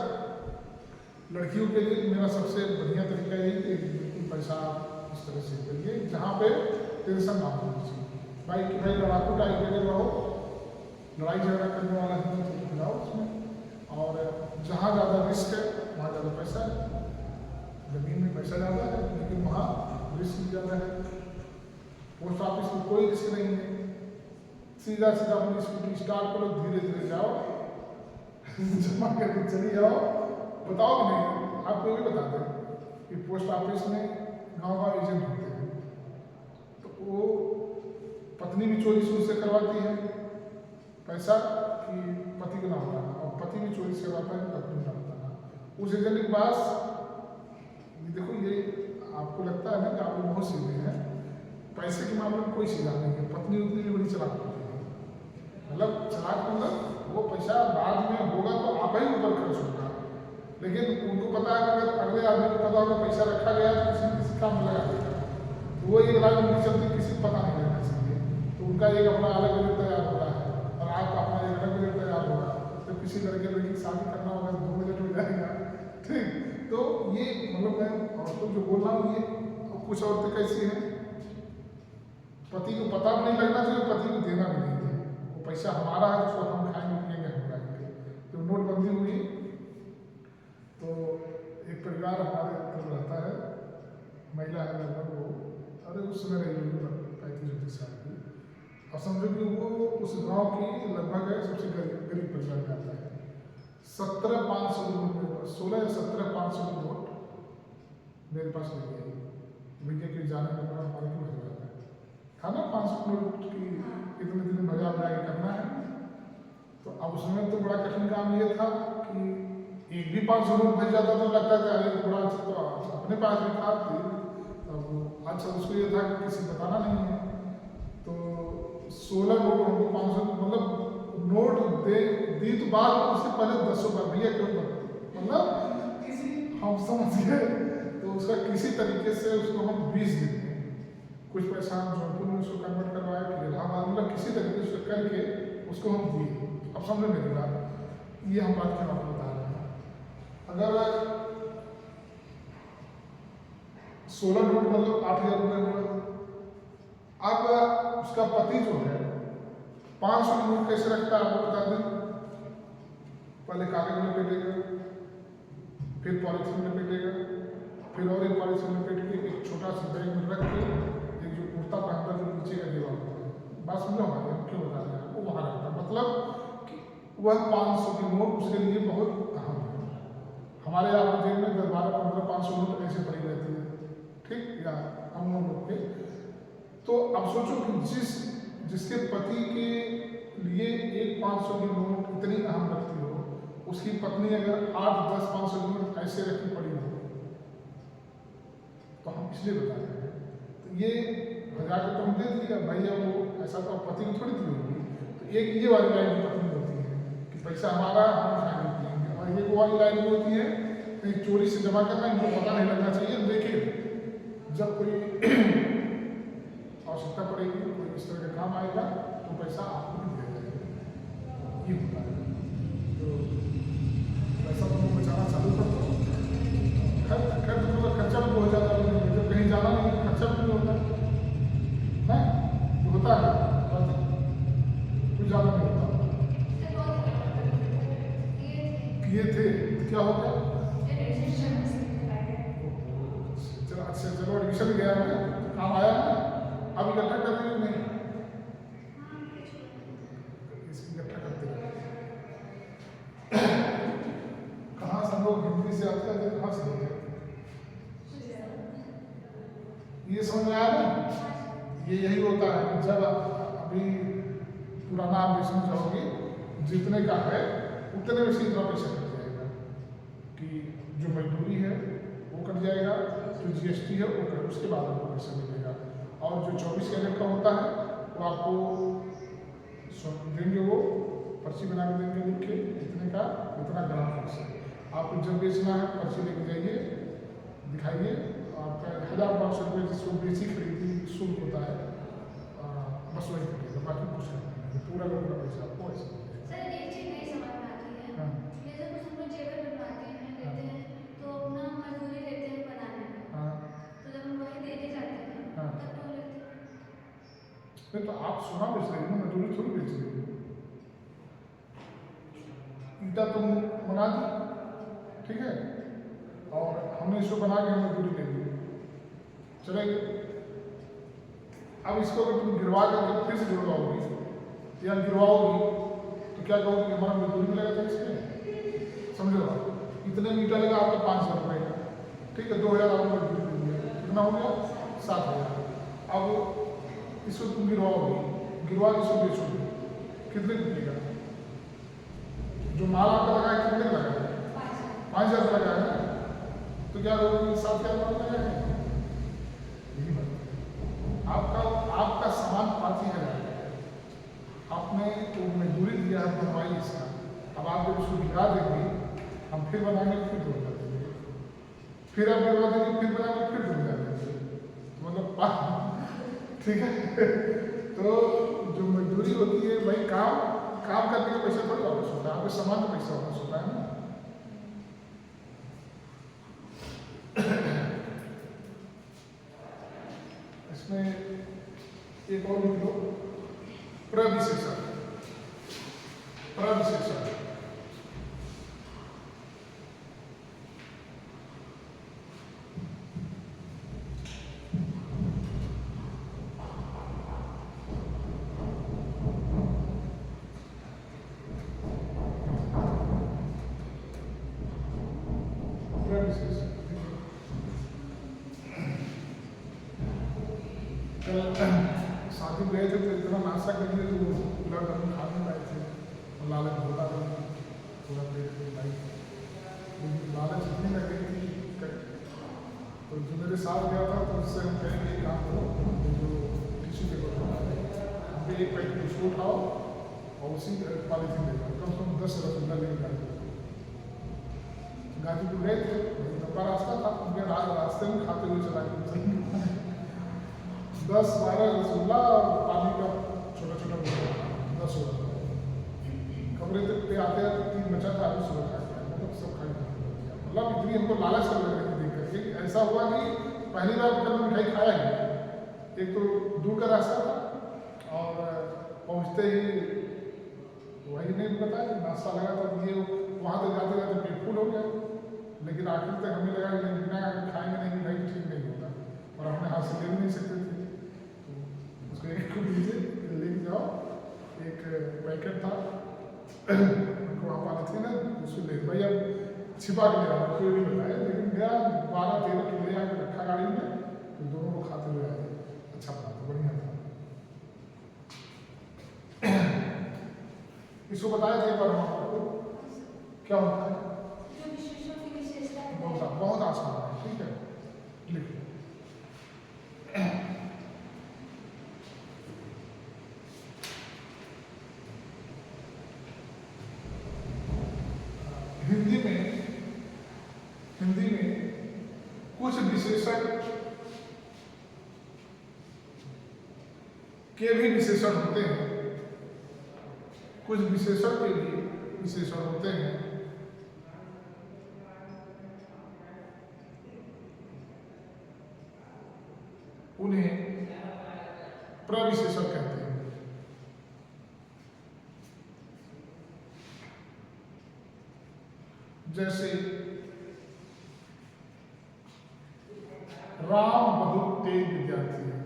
लड़कियों के लिए मेरा सबसे बढ़िया तरीका यही कि बिल्कुल पैसा इस तरह से करिए जहाँ पे टेंशन ना होनी चाहिए। भाई लड़ाकू टाइप के रहो, लड़ाई झगड़ा करने वाला हिम्मत दिलाओ उसमें, और जहाँ ज़्यादा रिस्क है वहाँ ज़्यादा पैसा है। जमीन में पैसा ज़्यादा है लेकिन वहाँ रिस्क भी ज़्यादा है। पोस्ट ऑफिस में कोई रिस्क नहीं है, सीधा अपनी स्कूटी स्टार्ट करो, धीरे धीरे जाओ, जमा करके चली जाओ। बताओ कि नहीं, आपको भी बता दें कि पोस्ट ऑफिस में गांव एजेंट होते हैं, तो वो पत्नी भी चोरी से उससे करवाती है पैसा कि पति को ना बताना, और पति भी चोरी से करवाता है कि पत्नी को ना बताना। उस एजेंट के पास ये देखो, ये आपको लगता है ना कि आप लोग बहुत सीधे हैं, पैसे के मामले में कोई सीधा नहीं है। पत्नी उतनी भी बड़ी चालाक होती है, मतलब चालाक मतलब वो पैसा बाद में होगा तो आप ही ऊपर खर्च होगा, लेकिन उनको पता है कि अगर अगले आदमी को पता होगा पैसा रखा गया तो किसी काम में लगा देगा, तो वो एक लाख उनकी चलती किसी को पता नहीं रहना चाहिए। तो उनका एक अपना अलग बजट तैयार होता है और आपका अपना एक अलग बजट तैयार होगा। तो किसी लड़के लड़की की शादी करना होगा तो 2 बजट हो जाएगा, ठीक। तो ये मतलब मैं औरतों जो बोल रहा हूँ, ये कुछ औरतें कैसी हैं, पति को पता भी नहीं लगना चाहिए, पति को देना भी नहीं है। वो पैसा हमारा है, उसको हम खाएंगे पिएंगे, हम खाएंगे। जब नोटबंदी हुई तो एक परिवार हमारे अंदर रहता है, महिला है लगभग, वो अरे उस समय रही होगी 35-36 साल की, और समझो कि वो उस गांव की लगभग सबसे गरीब परिवार में आता है। 17,500 नोट मेरे पास, 16 या 17,500 नोट मेरे पास ले गई भैया के जाने का बड़ा हमारे को मजा आता है था ना, 500 नोट की इतने दिन मजा के करना है। तो अब उसमें तो बड़ा कठिन काम ये था कि एक भी 500 नोट भेज जाता तो लगता था अरे बड़ा अच्छा, तो अपने पास भी था। अब अच्छा उसको ये था कि किसी बताना नहीं है, तो 16 नोट हमको 500 मतलब नोट दे दी तो बात उससे पहले 10 रुपये भैया क्यों करते मतलब किसी हम समझ गए, तो उसका किसी तरीके से उसको हम 20 देते हैं, कुछ पैसा हम जौनपुर में उसको कन्वर्ट करवाया फिर इलाहाबाद मतलब किसी तरीके से करके उसको हम दिए। अब समझो मेरी बात, ये हम बात क्यों आपको बता रहे हैं। अगर 16 नोट मतलब 8,000 रुपये हुआ, अब उसका पति जो है 500 नोट कैसे रखता है आपको बता दें। पहले कागज में लपेटेगा, फिर पॉलिथीन में लपेटेगा, फिर और एक पॉलिथीन में लपेट के एक छोटा सा बैग में रख के एक जो कुर्ता पहनता जो नीचे का दीवार होता है, बात समझो हमारे हम क्यों बता रहे हैं आपको, वहाँ रखता है मतलब कि वह 500 की नोट उसके लिए बहुत अहम है। हमारे यहाँ जेब में 10, 12, 15, 500 नोट ऐसे पड़ी रहती है, ठीक या हम लोग के। तो अब सोचो कि जिसके पति के लिए एक 500 की नोट इतनी अहम रखती हो, उसकी पत्नी अगर 8, 10, 500 की नोट ऐसे रखी पड़ी हो, तो हम इसलिए बता रहे हैं। तो ये 1000 का तो हम दे दिया भैया, वो ऐसा तो पति को थोड़ी दी होगी। तो एक ये वाली लाइन की पत्नी होती है कि पैसा हमारा हम खाएंगे पिएंगे, और एक वाली लाइन में होती है कि चोरी से जमा करना, इनको पता नहीं लगना चाहिए। देखिए जब कोई आवश्यकता पड़ेगी, कोई इस तरह का काम आएगा तो पैसा आपको भी दिया जाएगा, ये होता है। तो पैसा तुमको बचाना चालू कर दो, खैर तुमको खर्चा भी बहुत ज़्यादा नहीं होता, जब कहीं जाना नहीं तो खर्चा भी नहीं होता है, ये होता है कुछ ज़्यादा नहीं होता। किए थे क्या हो गया, अच्छा चलो एडमिशन गया है काम आया है, अब इकट्ठा कर रही हूँ नहीं, इसकी इकट्ठा करते कहाँ से हम लोग हिंदी से आते हैं, कहाँ से होते ये समझ में आया ना। ये यही होता है जब अभी पुराना आप इसमें जाओगे, जितने का है उतने में से इतना पैसा कट जाएगा, कि जो मजदूरी है वो कट जाएगा, जो GST है वो कट, उसके बाद आपको पैसा मिलेगा। और जो 24 कैरेट का होता है वो आपको देंगे, वो पर्ची बना के देंगे लिख के, इतने का इतना ग्राम फीस है। आपको जब बेचना है पर्ची लेके जाइए, दिखाइए, आपका 1,500 रुपये जिसको बेची खरीदी शुल्क होता है, बस वही कटेगा, बाकी कुछ नहीं, पूरा का पूरा पैसा आपको ऐसे मिलेगा। सर एक चीज नहीं समझ में आती है, हाँ। जैसे कुछ हम लोग जेवर बनवाते हैं लेते हैं तो अपना मजदूरी लेते हैं बनाने में, हाँ तो जब हम वही देके जाते हैं हाँ। तब तो लेते हैं। नहीं तो आप सोना बेच रही हो, मजदूरी थोड़ी बेच रही हो। ईटा तुम बना दी, ठीक है, और हमने इसको बना के मजदूरी ले ली, चलेगी। अब इसको अगर तुम गिरवा करके फिर से जुड़वाओगी या गिरवाओगी तो क्या कहोगी, हमारा मजदूरी मिलेगा था इसमें, समझो इतने मीटर लगा आपका 500 रुपये का, ठीक है, 2,000 आपको मजदूरी दे दिया, कितना हो गया 7,000। अब इसको तुम गिरवाओगी, गिरवा के इसको बेचोगे, कितने मिलेगा, जो माल आपका लगा है कितने लगा है, 5,000 लगा है ना, तो क्या करोगे 7,000 लगा है, यही बात आपका सामान 5,000 है, आपने तो मजदूरी दिया है बनवाई इसका, अब आप जब उसको गिरा देंगे, हम फिर बनाएंगे फिर 2,000 देंगे, फिर आप गिरवा देंगे फिर बनाएंगे फिर 2,000 देंगे, मतलब ठीक है। तो जो मजदूरी होती है भाई, काम करने का पैसा थोड़ी वापस होता है, आपके सामान का पैसा वापस होता है ना। इसमें एक और लिख लो, प्रविशेषण। प्रविशेषण शादी गए थे तो इतना नाश्ता कर लिए तो पूरा घर में खा नहीं पाए थे, और लालच होता था थोड़ा देर भाई, लालच इतनी लग गई थी तो मेरे साथ गया था तो उससे हम कहेंगे कि काम करो, जो टिश्यू पेपर होता है हम पे एक पैकेट उसको उठाओ और उसी पॉलीथीन लेकर कम से कम 10 रसगुल्ला लेकर गाजीपुर गए थे, लंबा रास्ता था, उनके रास्ते में खाते हुए चला गया 10-12 रसगुल्ला और पानी का छोटा छोटा बोतल 10 रसगुल्ला। कमरे तक पे आते आते 3 बचा था, अभी सुबह खा गया, मतलब सब खा गया। मतलब इतनी हमको लालच कर लग रही थी देख करके, ऐसा हुआ कि पहली बार कभी मिठाई खाया ही नहीं। एक तो दूर का रास्ता था और पहुँचते ही वही नहीं पता कि नाश्ता लगा था, ये वहाँ तक जाते जाते पेट फुल हो गया। लेकिन आखिर तक हमें लगा कि नहीं, बिना खाएंगे नहीं मिठाई ठीक नहीं होता, और हमने हाथ से ले भी नहीं सकते थे। तो उसको एक को लीजिए लेके जाओ, एक पैकेट था उनको वहाँ पानी थी ना, उसको ले भाई अब छिपा के ले आओ, कोई नहीं बताया, लेकिन गया 12-13 किलो आके रखा गाड़ी में, तो दोनों को खाते हुए आए। अच्छा था, बढ़िया था। इसको बताया था एक बार हम आपको क्या होता है, जो विशेषों की विशेषता है। बहुत आसान है, ठीक है, लिखो। हिंदी में कुछ विशेषण के भी विशेषण होते हैं, कुछ विशेषण के भी विशेषण होते हैं। उन्हें प्रविशेषण कहते हैं। जैसे राम बहुत तेज विद्यार्थी है,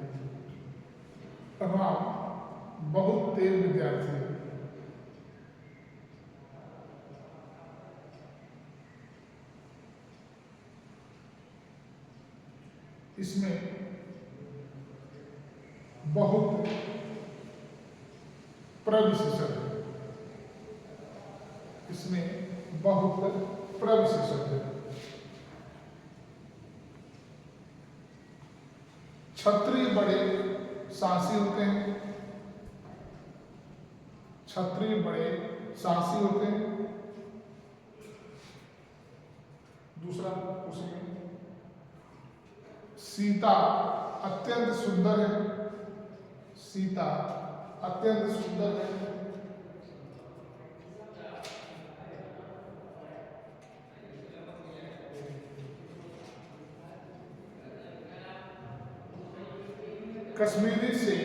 राम बहुत तेज विद्यार्थी है। इसमें बहुत प्रविशेषण है, इसमें बहुत प्रविशेषण है। क्षत्रिय बड़े साहसी होते हैं, क्षत्रिय बड़े साहसी होते हैं। दूसरा उसमें सीता अत्यंत सुंदर है, सीता अत्यंत सुंदर है। कश्मीरी से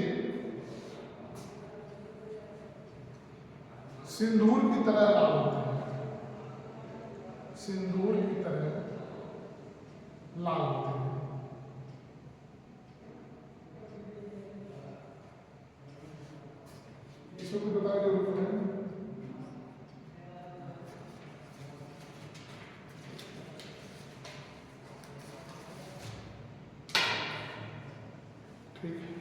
सिंदूर की तरह लाल होते हैं, सिंदूर की तरह लाल होते हैं। इसको भी बताया जरूर है। ठीक है।